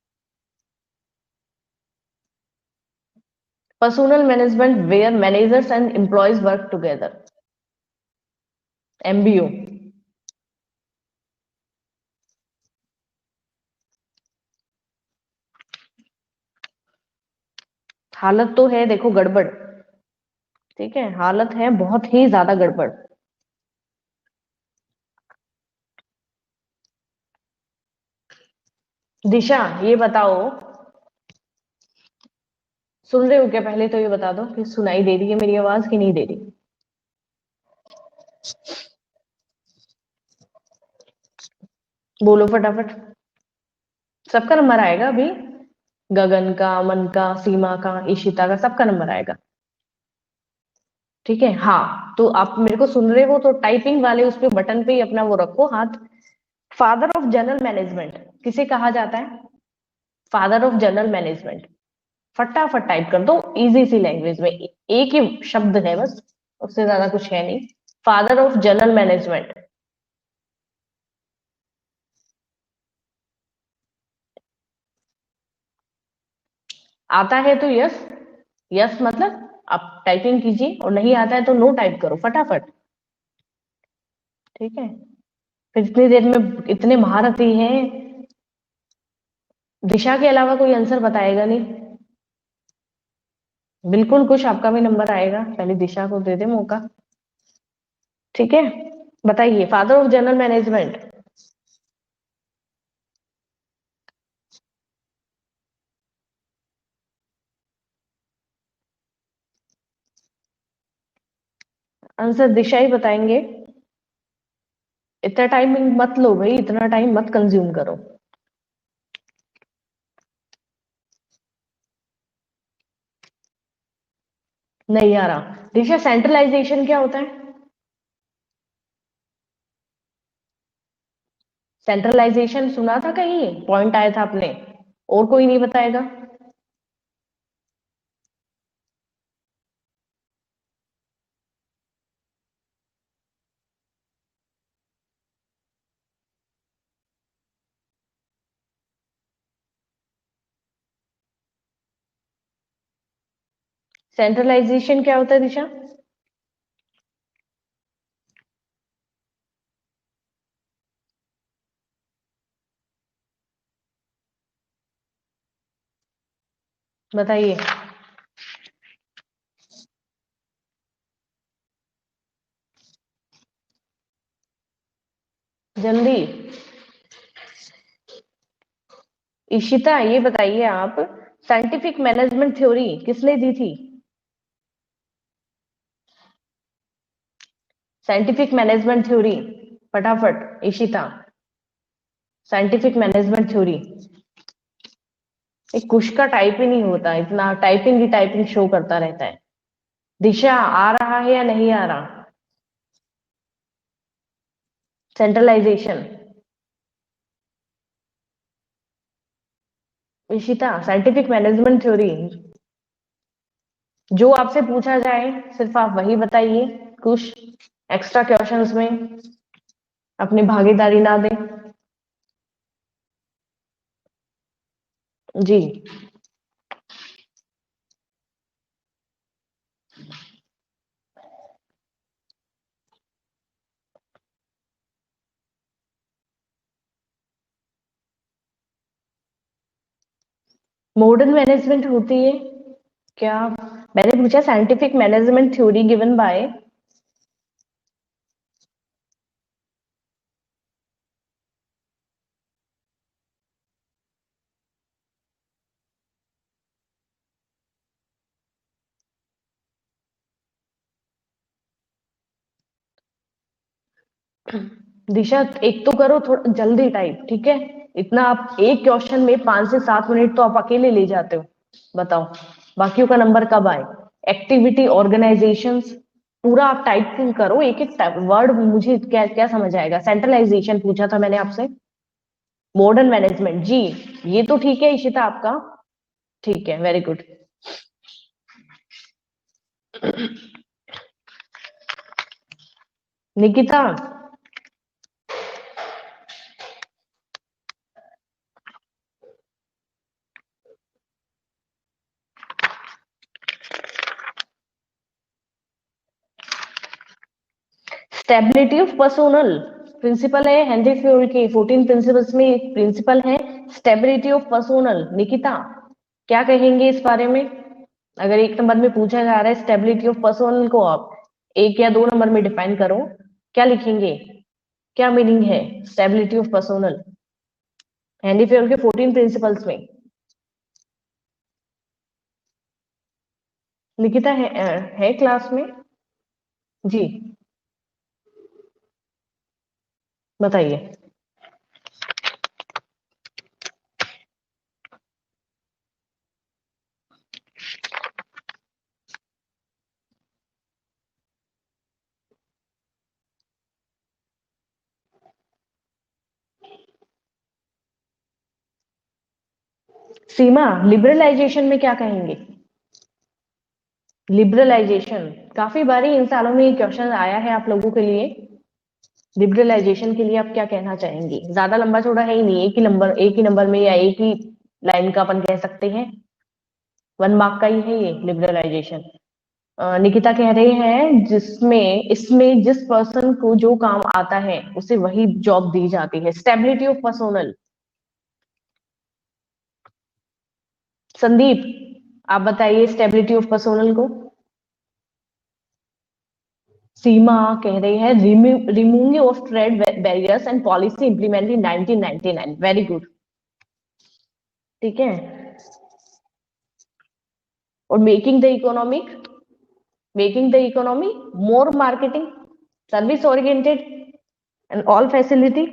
Personal management where managers and employees work together. MBO. हालत तो है देखो गड़बड़। ठीक है, हालत है बहुत ही ज्यादा गड़बड़। दिशा, ये बताओ, सुन रहे हो क्या? पहले तो ये बता दो कि सुनाई दे रही है मेरी आवाज कि नहीं दे रही। बोलो फटाफट। सबका नंबर आएगा अभी। गगन का, मन का, सीमा का, ईशिता का, सबका नंबर आएगा। ठीक है, हाँ, तो आप मेरे को सुन रहे हो तो टाइपिंग वाले उस पे बटन पे ही अपना वो रखो हाथ। फादर ऑफ जनरल मैनेजमेंट किसे कहा जाता है? Father of general management. फटाफट टाइप कर दो, इजी सी लैंग्वेज में, एक ही शब्द है बस, उससे ज्यादा कुछ है नहीं। Father of general management. आता है तो यस। यस मतलब आप टाइपिंग कीजिए, और नहीं आता है तो नो टाइप करो फटाफट। ठीक है, फिर इतनी देर में इतने महारथी हैं, दिशा के अलावा कोई आंसर बताएगा नहीं। बिल्कुल, कुछ आपका भी नंबर आएगा, पहले दिशा को दे दे मौका। ठीक है, बताइए father of general management. Answer Disha ही बताएंगे। इतना टाइम मत लो भाई, इतना टाइम मत कंज्यूम करो। नहीं आ रहा दिशा, सेंट्रलाइजेशन क्या होता है? सेंट्रलाइजेशन सुना था कहीं, पॉइंट आया था आपने, और कोई नहीं बताएगा? सेंट्रलाइजेशन क्या होता है दिशा? बताइए जल्दी। इशिता, ये बताइए आप, साइंटिफिक मैनेजमेंट थ्योरी किसने दी थी? साइंटिफिक मैनेजमेंट थ्योरी, फटाफट इशिता। Scientific management theory. एक कुछ का टाइप ही नहीं होता, इतना टाइपिंग ही टाइपिंग शो करता रहता है। दिशा, आ रहा है या नहीं आ रहा? Centralization. Ishita, scientific management theory. जो आपसे पूछा जाए सिर्फ आप वही बताइए, कुछ एक्स्ट्रा क्वेश्चंस में अपनी भागीदारी ना दें। जी। मॉडर्न मैनेजमेंट होती है क्या? मैंने पूछा scientific management theory given by. Disha एक तो करो थोड़ा जल्दी टाइप, ठीक है? इतना आप एक क्वेश्चन में 5 से 7 मिनट तो आप अकेले ले जाते हो, बताओ बाकियों का नंबर कब आए? एक्टिविटी, ऑर्गेनाइजेशंस, पूरा आप टाइप करो, एक एक वर्ड मुझे क्या क्या समझ आएगा? सेंट्रलाइजेशन पूछा था मैंने आपसे, मॉडर्न मैनेजमेंट, जी ये तो ठीक है इशिता आपका, ठीक है, very good. Nikita, stability of personnel principle है हेनरी फ्योल के 14 प्रिंसिपल्स में एक प्रिंसिपल है स्टेबिलिटी ऑफ पर्सोनल। निकिता क्या कहेंगे इस बारे में? अगर 1 नंबर में पूछा जा रहा है स्टेबिलिटी ऑफ पर्सोनल को, आप 1 या 2 नंबर में डिफाइन करो, क्या लिखेंगे? क्या मीनिंग है stability of personnel Henry Fayol के 14 प्रिंसिपल्स में? निकिता है क्लास में? जी बताइए। सीमा, लिबरलाइजेशन में क्या कहेंगे? लिबरलाइजेशन काफी बारी इन सालों में ये क्वेश्चन आया है आप लोगों के लिए। लिबरलाइजेशन के लिए आप क्या कहना चाहेंगे? ज्यादा लंबा चौड़ा है ही नहीं, एक ही नंबर में या एक ही लाइन का अपन कह सकते हैं, 1 मार्क का ही है ये लिबरलाइजेशन। निकिता कह रहे हैं जिसमें इसमें जिस पर्सन को जो काम आता है उसे वही जॉब दी जाती है, स्टेबिलिटी ऑफ पर्सोनल। संदीप आप बताइए स्टेबिलिटी ऑफ पर्सोनल को। सीमा कह रही है removing of trade barriers and policy implement in 1999, very good, ठीक है। और making the economy more marketing, service oriented and all facility.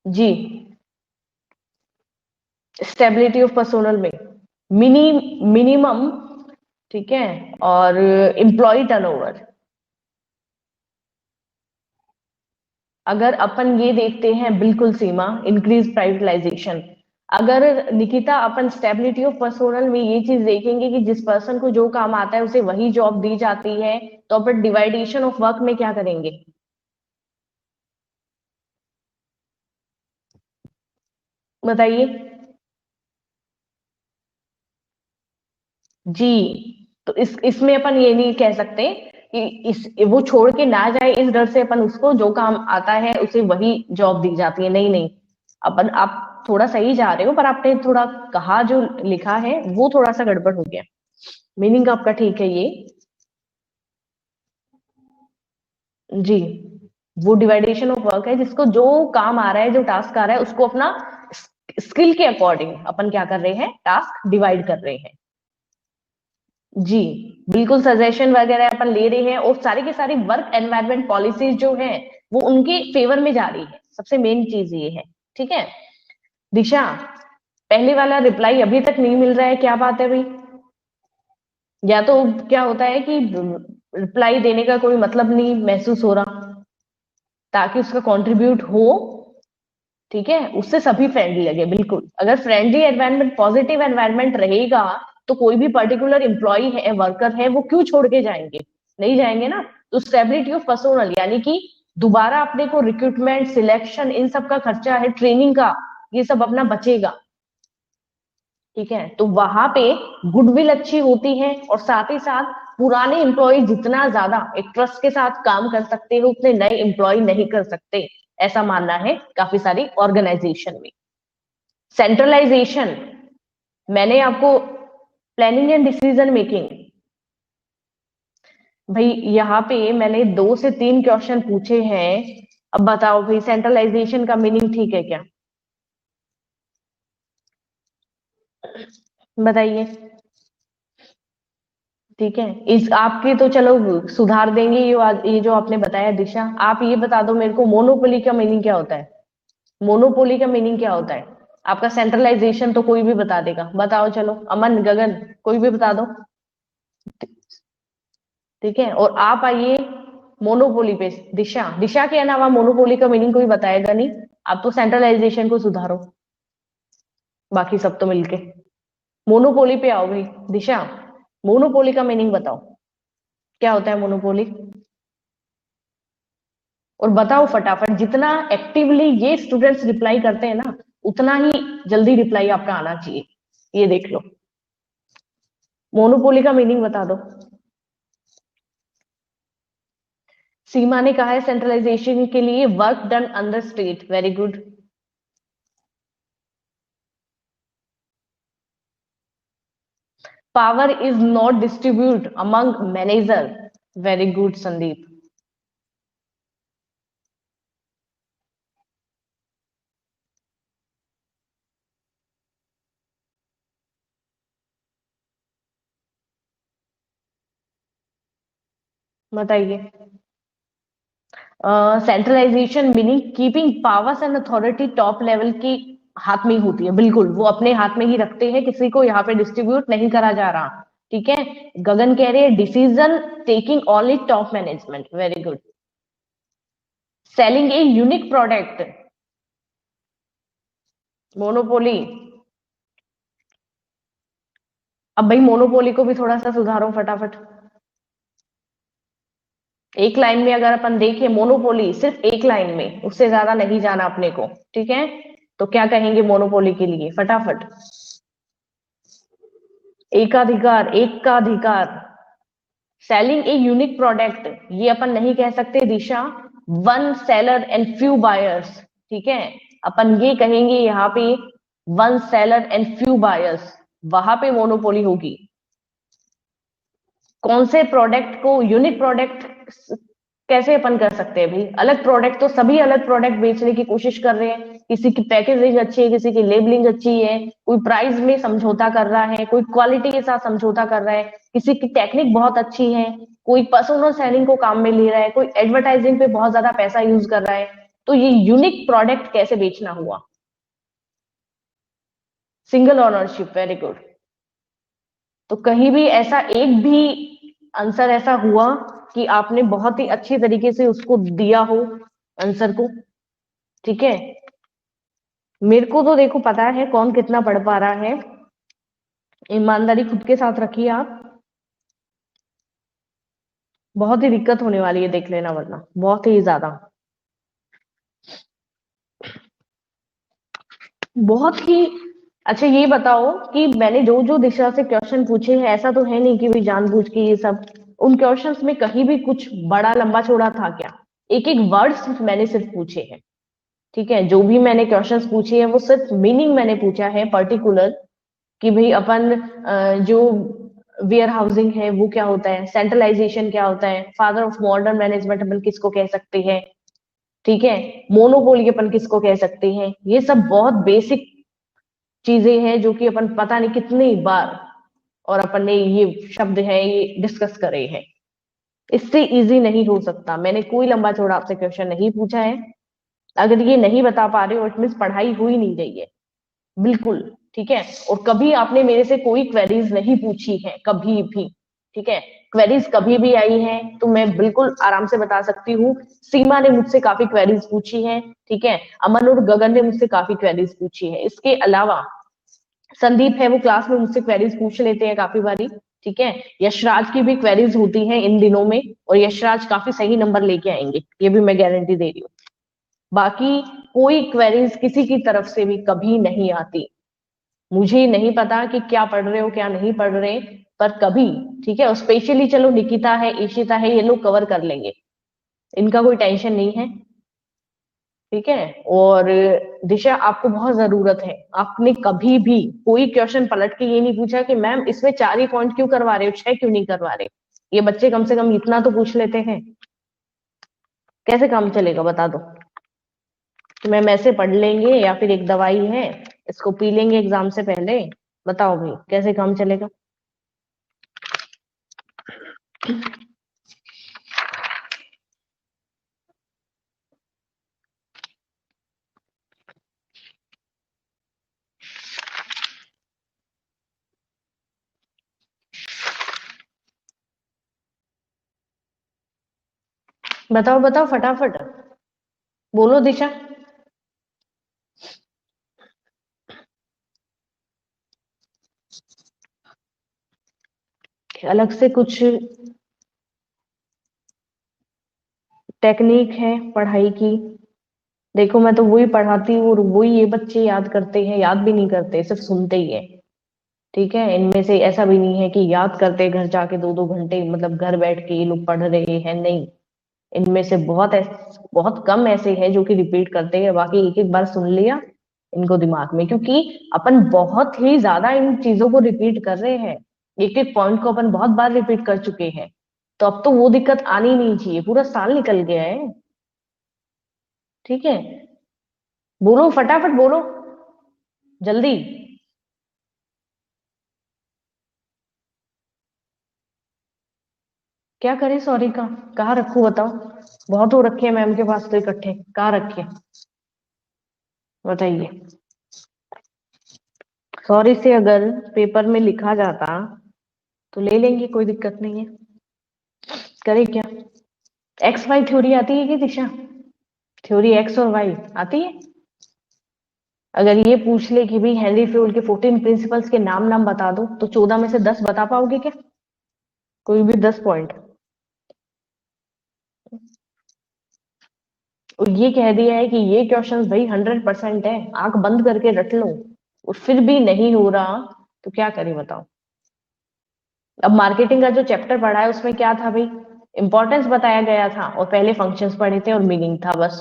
जी स्टेबिलिटी ऑफ पर्सोनल में मिनिमम, ठीक है, और एम्प्लॉय टर्नओवर। अगर अपन ये देखते हैं, बिल्कुल सीमा, इंक्रीज प्राइवेटाइजेशन। अगर निकिता अपन स्टेबिलिटी ऑफ पर्सोनल में ये चीज देखेंगे कि जिस पर्सन को जो काम आता है उसे वही जॉब दी जाती है, तो अपन डिवाइडेशन ऑफ वर्क में क्या करेंगे? बताइए। जी तो इसमें अपन ये नहीं कह सकते कि इस वो छोड़ के ना जाए, इस डर से अपन उसको जो काम आता है उसे वही जॉब दी जाती है, नहीं नहीं। अपन आप थोड़ा सही जा रहे हो, पर आपने थोड़ा कहा जो लिखा है वो थोड़ा सा गड़बड़ हो गया। मीनिंग आपका ठीक है ये, जी वो डिवाइडेशन ऑफ वर्क है, जिसको जो काम आ रहा है, जो टास्क आ रहा है, उसको अपना स्किल के अकॉर्डिंग अपन क्या कर रहे हैं, टास्क डिवाइड कर रहे हैं। जी बिल्कुल, सजेशन वगैरह अपन ले रहे हैं, और सारी की सारी वर्क एनवायरनमेंट पॉलिसीज जो है वो उनके फेवर में जा रही है, सबसे मेन चीज ये है, ठीक है। दिशा, पहले वाला रिप्लाई अभी तक नहीं मिल रहा है, क्या बात है भाई? या तो क्या होता है कि रिप्लाई देने का कोई मतलब नहीं महसूस हो रहा, ताकि उसका कंट्रीब्यूट हो, ठीक है, उससे सभी फ्रेंडली लगे। बिल्कुल, अगर फ्रेंडली एनवायरनमेंट, पॉजिटिव एनवायरनमेंट रहेगा, तो कोई भी पर्टिकुलर एम्प्लॉय है, वर्कर है, वो क्यों छोड़ के जाएंगे? नहीं जाएंगे ना। तो स्टेबिलिटी ऑफ पर्सोनल यानी कि दोबारा अपने को रिक्रूटमेंट, सिलेक्शन, इन सब का खर्चा है, ट्रेनिंग का, ये सब अपना बचेगा, ठीक है। तो वहां पे गुडविल अच्छी होती है, और साथ ही साथ पुराने एम्प्लॉय जितना ज्यादा एक ट्रस्ट के साथ काम कर सकते हो, उतने नए एम्प्लॉय नहीं कर सकते, ऐसा मानना है काफी सारी ऑर्गेनाइजेशन में। सेंट्रलाइजेशन, मैंने आपको प्लानिंग एंड डिसीजन मेकिंग, भाई यहाँ पे मैंने 2 से 3 क्वेश्चन पूछे हैं, अब बताओ भाई सेंट्रलाइजेशन का मीनिंग ठीक है क्या? बताइए। ठीक है, इस आपके तो चलो सुधार देंगे ये जो आपने बताया दिशा। आप ये बता दो मेरे को, मोनोपोली का मीनिंग क्या होता है? मोनोपोली का मीनिंग क्या होता है? आपका सेंट्रलाइजेशन तो कोई भी बता देगा, बताओ चलो, अमन, गगन, कोई भी बता दो। ठीक है, और आप आइए मोनोपोली पे। दिशा, दिशा के अलावा मोनोपोली का मीनिंग कोई बताएगा नहीं। आप तो सेंट्रलाइजेशन को सुधारो, बाकी सब तो मिलके। मोनोपोली पे आओ भाई। दिशा, मोनोपोली का मीनिंग बताओ, क्या होता है मोनोपोली? और बताओ फटाफट, जितना एक्टिवली ये स्टूडेंट्स रिप्लाई करते हैं ना, उतना ही जल्दी रिप्लाई आपका आना चाहिए। ये देख लो, मोनोपोली का मीनिंग बता दो। सीमा ने कहा है सेंट्रलाइजेशन के लिए work done under state. Very good. Power is not distribute among manager. Very good Sandeep. बताइए। Centralisation meaning keeping powers and authority top level की हाथ में ही होती है। बिल्कुल, वो अपने हाथ में ही रखते हैं, किसी को यहाँ पे डिस्ट्रीब्यूट नहीं करा जा रहा। ठीक है। गगन कह रहे हैं decision taking only top management. Very good. Selling a unique product. Monopoly. अब भाई मोनोपोली को भी थोड़ा सा सुधारो फटाफट। एक लाइन में अगर अपन देखें मोनोपोली, सिर्फ एक लाइन में, उससे ज्यादा नहीं जाना अपने को। ठीक है, तो क्या कहेंगे मोनोपोली के लिए फटाफट? एकाधिकार, एक का अधिकार। सेलिंग ए यूनिक प्रोडक्ट, ये अपन नहीं कह सकते Disha. One seller and few buyers. ठीक है, अपन ये कहेंगे यहाँ पे one seller and few buyers, वहां पे मोनोपोली होगी। कौन से प्रोडक्ट को यूनिक प्रोडक्ट कैसे अपन कर सकते हैं भाई? अलग प्रोडक्ट तो सभी अलग प्रोडक्ट बेचने की कोशिश कर रहे हैं। किसी की पैकेजिंग अच्छी है, किसी की लेबलिंग अच्छी है, कोई प्राइस में समझौता कर रहा है, कोई क्वालिटी के साथ समझौता कर रहा है, किसी की टेक्निक बहुत अच्छी है, कोई पर्सनल सेलिंग को काम में ले रहा है, कोई एडवर्टाइजिंग पे बहुत ज्यादा पैसा यूज कर रहा है। तो ये यूनिक प्रोडक्ट कैसे बेचना हुआ? Single ownership. Very good. तो कहीं भी ऐसा एक भी आंसर ऐसा हुआ कि आपने बहुत ही अच्छी तरीके से उसको दिया हो आंसर को? ठीक है, मेरे को तो देखो पता है कौन कितना पढ़ पा रहा है। ईमानदारी खुद के साथ रखिए आप। बहुत ही दिक्कत होने वाली है, देख लेना, वरना बहुत ही ज्यादा, बहुत ही। अच्छा ये बताओ कि मैंने जो जो दिशा से क्वेश्चन पूछे हैं, ऐसा तो है नहीं कि भी जानबूझ के ये सब, उन क्वेश्चंस में कहीं भी कुछ बड़ा लंबा चौड़ा था क्या? एक एक वर्ड्स मैंने सिर्फ पूछे हैं। ठीक है, जो भी मैंने क्वेश्चंस पूछे हैं वो सिर्फ मीनिंग मैंने पूछा है पर्टिकुलर, कि भाई अपन जो वेयर हाउसिंग है वो क्या होता है, सेंट्रलाइजेशन क्या होता है, फादर ऑफ मॉडर्न मैनेजमेंट अपन किसको कह सकते हैं। ठीक है, मोनोपोली अपन किसको कह सकते हैं, ये सब बहुत बेसिक चीजें हैं जो कि अपन पता नहीं कितनी बार और अपन ने ये शब्द है ये डिस्कस करे हैं। इससे इजी नहीं हो सकता। मैंने कोई लंबा चौड़ा आपसे क्वेश्चन नहीं पूछा है। अगर ये नहीं बता पा रहे हो इट मीन्स पढ़ाई हुई नहीं रही है, बिल्कुल। ठीक है, और कभी आपने मेरे से कोई क्वेरीज नहीं पूछी है कभी भी। ठीक है, क्वेरीज कभी भी आई है तो मैं बिल्कुल आराम से बता सकती हूँ। सीमा ने मुझसे काफी क्वेरीज पूछी है। ठीक है, अमन और गगन ने मुझसे काफी क्वेरीज पूछी है। इसके अलावा संदीप है, वो क्लास में मुझसे क्वेरीज पूछ लेते हैं काफी बारी। ठीक है, यशराज की भी क्वेरीज होती है इन दिनों में, और यशराज काफी सही नंबर लेके आएंगे, ये भी मैं गारंटी दे रही हूँ। बाकी कोई क्वेरीज किसी की तरफ से भी कभी नहीं आती। मुझे नहीं पता कि क्या पढ़ रहे हो क्या नहीं पढ़ रहे, पर कभी, ठीक है, और स्पेशली चलो निकिता है, ईशिता है, ये लोग कवर कर लेंगे, इनका कोई टेंशन नहीं है। ठीक है, और दिशा आपको बहुत जरूरत है। आपने कभी भी कोई क्वेश्चन पलट के ये नहीं पूछा कि मैम इसमें 4 ही पॉइंट क्यों करवा रहे हो, 6 क्यों नहीं करवा रहे। ये बच्चे कम से कम इतना तो पूछ लेते हैं। कैसे काम चलेगा बता दो? कि मैम ऐसे पढ़ लेंगे या फिर एक दवाई है इसको पी लेंगे एग्जाम से पहले? बताओ भाई कैसे काम चलेगा। बताओ बताओ फटाफट, बोलो दिशा। अलग से कुछ टेक्निक है पढ़ाई की? देखो मैं तो वही पढ़ाती हूँ और वही ये बच्चे याद करते हैं, याद भी नहीं करते, सिर्फ सुनते ही है। ठीक है, इनमें से ऐसा भी नहीं है कि याद करते घर जाके 2-2 घंटे, मतलब घर बैठ के ये लोग पढ़ रहे हैं, नहीं। इनमें से बहुत कम ऐसे हैं जो कि रिपीट करते हैं, बाकी एक एक बार सुन लिया इनको दिमाग में, क्योंकि अपन बहुत ही ज्यादा इन चीजों को रिपीट कर रहे हैं। एक एक पॉइंट को अपन बहुत बार रिपीट कर चुके हैं। तो अब तो वो दिक्कत आनी नहीं चाहिए, पूरा साल निकल गया है। ठीक है, बोलो फटाफट बोलो, जल्दी। क्या करें सॉरी का? कहाँ रखूं बताओ? बहुत हो रखे हैं मैम के पास तो इकट्ठे, कहाँ रखे? बताइए। सॉरी से अगर पेपर में लिखा जाता तो ले लेंगे, कोई दिक्कत नहीं है। करे क्या? एक्स वाई थ्योरी आती है कि दिशा? थ्योरी एक्स और वाई आती है? अगर ये पूछ ले कि भाई हेनरी फ्यूल के 14 प्रिंसिपल्स के नाम नाम बता दो, तो 14 में से 10 बता पाओगे क्या? कोई भी 10 पॉइंट? और ये कह दिया है कि ये क्वेश्चंस भाई 100% है, आंख बंद करके रट लो, और फिर भी नहीं हो रहा, तो क्या करें बताओ? अब मार्केटिंग का जो चैप्टर पढ़ा है उसमें क्या था भाई? इंपॉर्टेंस बताया गया था और पहले फंक्शंस पढ़े थे और मीनिंग था बस।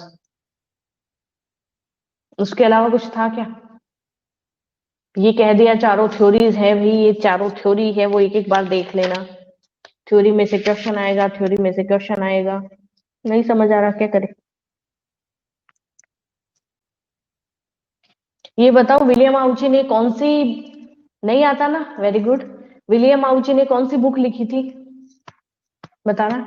उसके अलावा कुछ था क्या? ये कह दिया चारों थ्योरीज है भाई, ये चारों थ्योरी है, वो एक एक बार देख लेना, थ्योरी में से क्वेश्चन आएगा, थ्योरी में से क्वेश्चन आएगा। नहीं समझ आ रहा, क्या करे? ये बताओ विलियम आउची ने कौन सी, नहीं आता ना, वेरी गुड। विलियम आउची ने कौन सी बुक लिखी थी, बताना।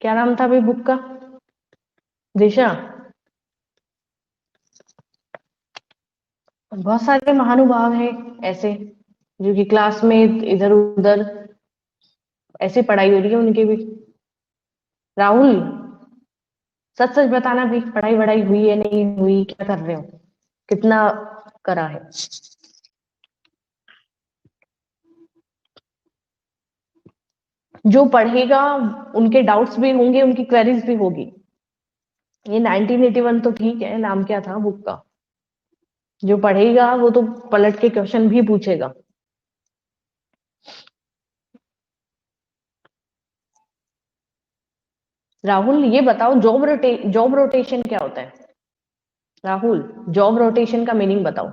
क्या नाम था भाई बुक का? दिशा, बहुत सारे महानुभाव हैं ऐसे जो कि क्लास में इधर उधर ऐसे पढ़ाई हो रही है उनकी भी। राहुल, सच सच बताना भाई, पढ़ाई वढ़ाई हुई है नहीं हुई, क्या कर रहे हो, कितना करा है? जो पढ़ेगा उनके डाउट्स भी होंगे, उनकी क्वेरीज भी होगी। ये 1981 तो ठीक है, नाम क्या था बुक का? जो पढ़ेगा वो तो पलट के क्वेश्चन भी पूछेगा। राहुल ये बताओ, जॉब रोटेशन क्या होता है? राहुल, जॉब रोटेशन का मीनिंग बताओ।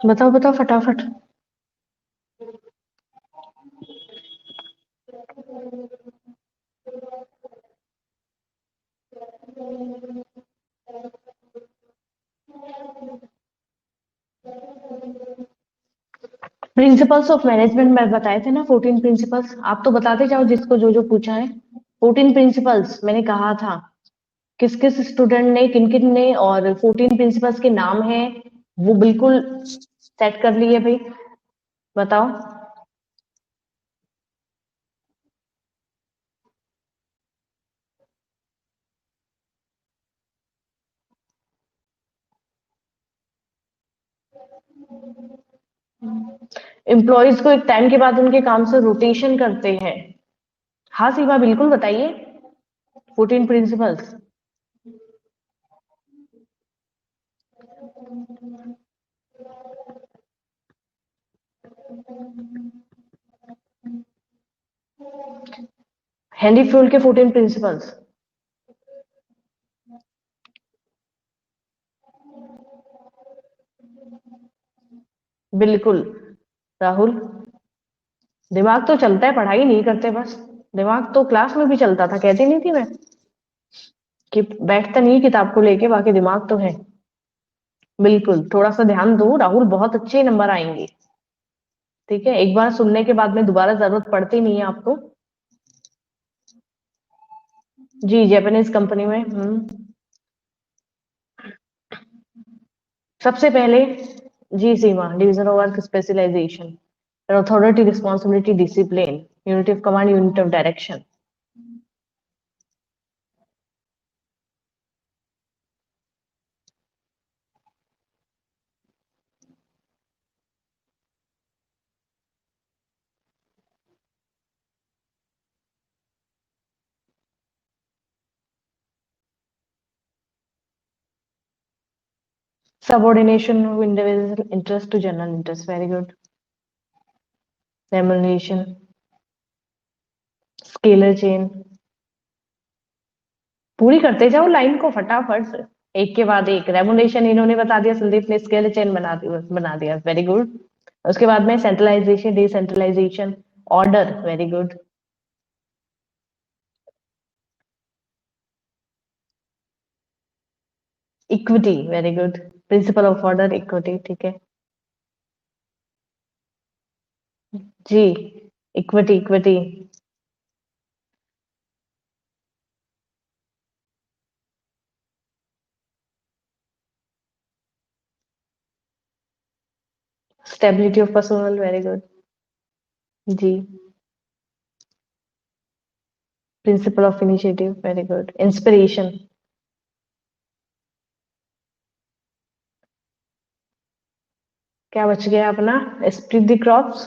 बताओ बताओ फटाफट। प्रिंसिपल्स ऑफ मैनेजमेंट में बताए थे ना 14 प्रिंसिपल्स, आप तो बताते जाओ जिसको जो जो पूछा है। 14 प्रिंसिपल्स मैंने कहा था। किस किस स्टूडेंट ने, किन किन ने, और 14 प्रिंसिपल्स के नाम हैं वो बिल्कुल सेट कर लिए भाई, बताओ। एम्प्लॉयज को एक टाइम के बाद उनके काम से रोटेशन करते हैं। हाँ सीमा, बिल्कुल बताइए। 14 प्रिंसिपल्स। हैंडी फ्यूल के 14 प्रिंसिपल्स। बिल्कुल। राहुल, दिमाग तो चलता है, पढ़ाई नहीं करते बस। दिमाग तो क्लास में भी चलता था, कहती नहीं थी मैं कि बैठता नहीं किताब को लेके, बाकी दिमाग तो है। बिल्कुल, थोड़ा सा ध्यान दो राहुल, बहुत अच्छे नंबर आएंगे। ठीक है, एक बार सुनने के बाद में दोबारा जरूरत पड़ती नहीं है आपको। जी, जापानीज कंपनी में। सबसे पहले, जी Seema, division of work, specialisation, authority, responsibility, discipline, unit of command, unit of direction. Subordination of individual interest to general interest, very good. Remuneration, scalar chain. पूरी करते जाओ लाइन को फटाफट से, एक के बाद एक। रेमुनरेशन इन्होंने बता दिया, संदीप ने स्केलर चेन बना दिया, वेरी गुड। उसके बाद में centralisation, decentralisation, order, very good. Equity, very good. Principle of order, equity, ठीक है। जी, equity, equity. Stability of personal, very good. जी। Principle of initiative, very good. Inspiration. क्या बच गया अपना? Split the crops.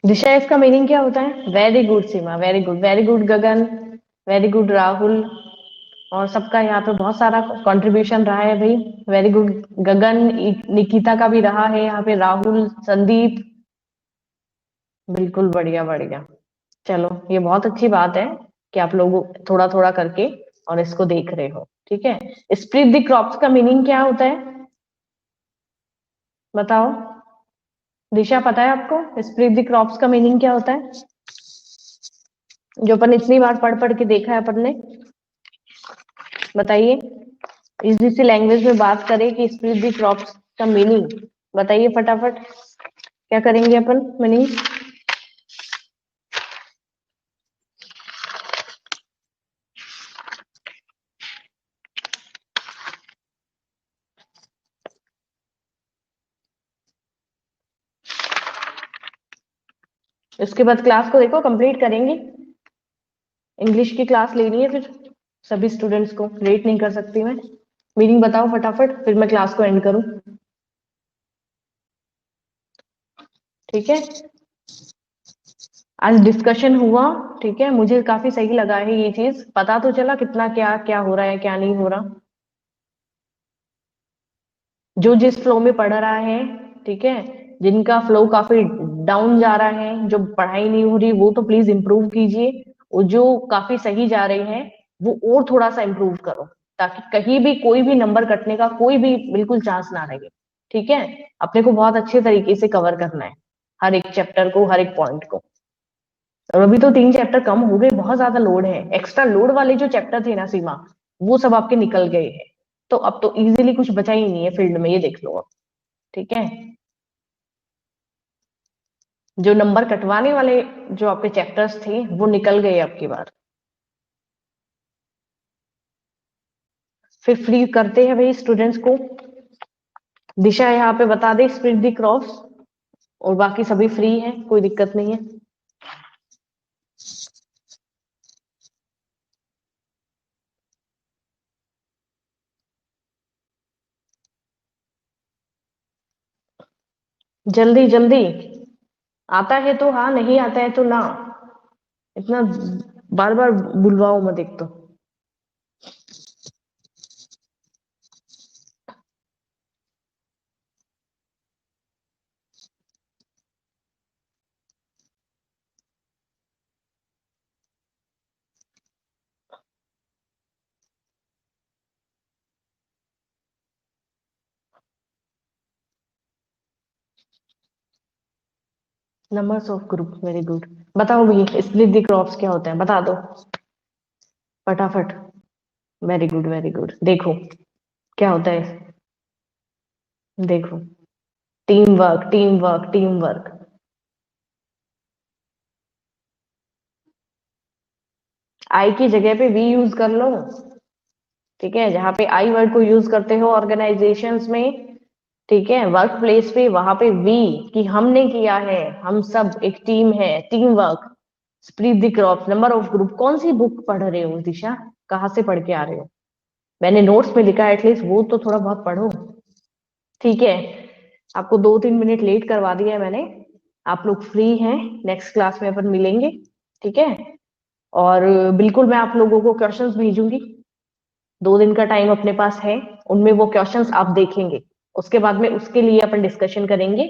दिशा, इसका मीनिंग क्या होता है? वेरी गुड सीमा, वेरी गुड, वेरी गुड गगन, वेरी गुड राहुल। और सबका यहाँ पे बहुत सारा कंट्रीब्यूशन रहा है भाई। वेरी गुड गगन, निकिता का भी रहा है यहाँ पे, राहुल, संदीप। बिल्कुल, बढ़िया बढ़िया। चलो, ये बहुत अच्छी बात है कि आप लोग थोड़ा थोड़ा करके और इसको देख रहे हो। ठीक है। स्प्लिट द क्रॉप्स का मीनिंग क्या होता है, बताओ। दिशा, पता है आपको स्प्लिट द क्रॉप्स का मीनिंग क्या होता है? जो अपन इतनी बार पढ़ पढ़ के देखा है अपन ने, बताइए। इजी सी लैंग्वेज में बात करें कि स्प्लिट द क्रॉप्स का मीनिंग, बताइए फटाफट। क्या करेंगे अपन मीनिंग? इसके बाद क्लास को देखो, कंप्लीट करेंगे। इंग्लिश की क्लास लेनी है फिर सभी स्टूडेंट्स को, लेट नहीं कर सकती मैं। मीनिंग बताओ फटाफट, फिर मैं क्लास को एंड करूं। ठीक है। आज डिस्कशन हुआ, ठीक है, मुझे काफी सही लगा है ये चीज, पता तो चला कितना क्या क्या हो रहा है, क्या नहीं हो रहा। जो जिस फ्लो में पढ़ रहा है, ठीक है, जिनका फ्लो काफी डाउन जा रहा है, जो पढ़ाई नहीं हो रही, वो तो प्लीज इम्प्रूव कीजिए। और जो काफी सही जा रहे हैं, वो और थोड़ा सा इम्प्रूव करो, ताकि कहीं भी कोई भी नंबर कटने का कोई भी बिल्कुल चांस ना रहे। ठीक है। अपने को बहुत अच्छे तरीके से कवर करना है हर एक चैप्टर को, हर एक पॉइंट को। और अभी तो 3 चैप्टर कम हो गए, बहुत ज्यादा लोड है। एक्स्ट्रा लोड वाले जो चैप्टर थे ना सीमा, वो सब आपके निकल गए हैं। तो अब तो इजीली कुछ बचा ही नहीं है फील्ड में, ये देख लो अब। ठीक है, जो नंबर कटवाने वाले जो आपके चैप्टर्स थे वो निकल गए अब की बार। फिर फ्री करते हैं भाई स्टूडेंट्स को। दिशा यहाँ पे बता दे स्प्लिट द क्रॉप्स, और बाकी सभी फ्री है, कोई दिक्कत नहीं है। जल्दी जल्दी, आता है तो हाँ, नहीं आता है तो ना, इतना बार बार बुलवाओ मत एक तो। Numbers of group, very good. बताओ भैया स्प्लिट द क्रॉप्स क्या होता है, बता दो फटाफट। वेरी गुड वेरी गुड, देखो क्या होता है, देखो team work team work team work. I की जगह पे वी यूज कर लो। ठीक है, जहां पे आई वर्ड को यूज करते हो ऑर्गेनाइजेशंस में, ठीक है, वर्क प्लेस पे, वहां पे वी कि हमने किया है, हम सब एक टीम है, team work. Split the crop, number of group. कौन सी बुक पढ़ रहे हो दिशा, कहाँ से पढ़ के आ रहे हो? मैंने नोट्स में लिखा है, एटलीस्ट वो तो थोड़ा बहुत पढ़ो। ठीक है, आपको 2-3 मिनट लेट करवा दिया है मैंने। आप लोग फ्री हैं, नेक्स्ट क्लास में अपन मिलेंगे। ठीक है, और बिल्कुल मैं आप लोगों को क्वेश्चंस भेजूंगी। 2 दिन का टाइम अपने पास है, उनमें वो क्वेश्चंस आप देखेंगे, उसके बाद में उसके लिए अपन डिस्कशन करेंगे।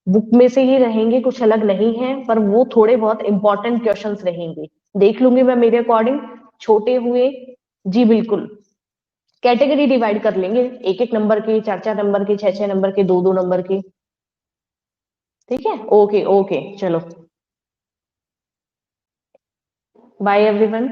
बुक में से ही रहेंगे, कुछ अलग नहीं है, पर वो थोड़े बहुत इंपॉर्टेंट क्वेश्चंस रहेंगे। देख लूंगी मैं मेरे अकॉर्डिंग, छोटे हुए। जी बिल्कुल, कैटेगरी डिवाइड कर लेंगे, 1-1 नंबर के, 4-4 नंबर के, 6-6 नंबर के, 2-2 नंबर के। ठीक है, ओके ओके, चलो बाय एवरीवन।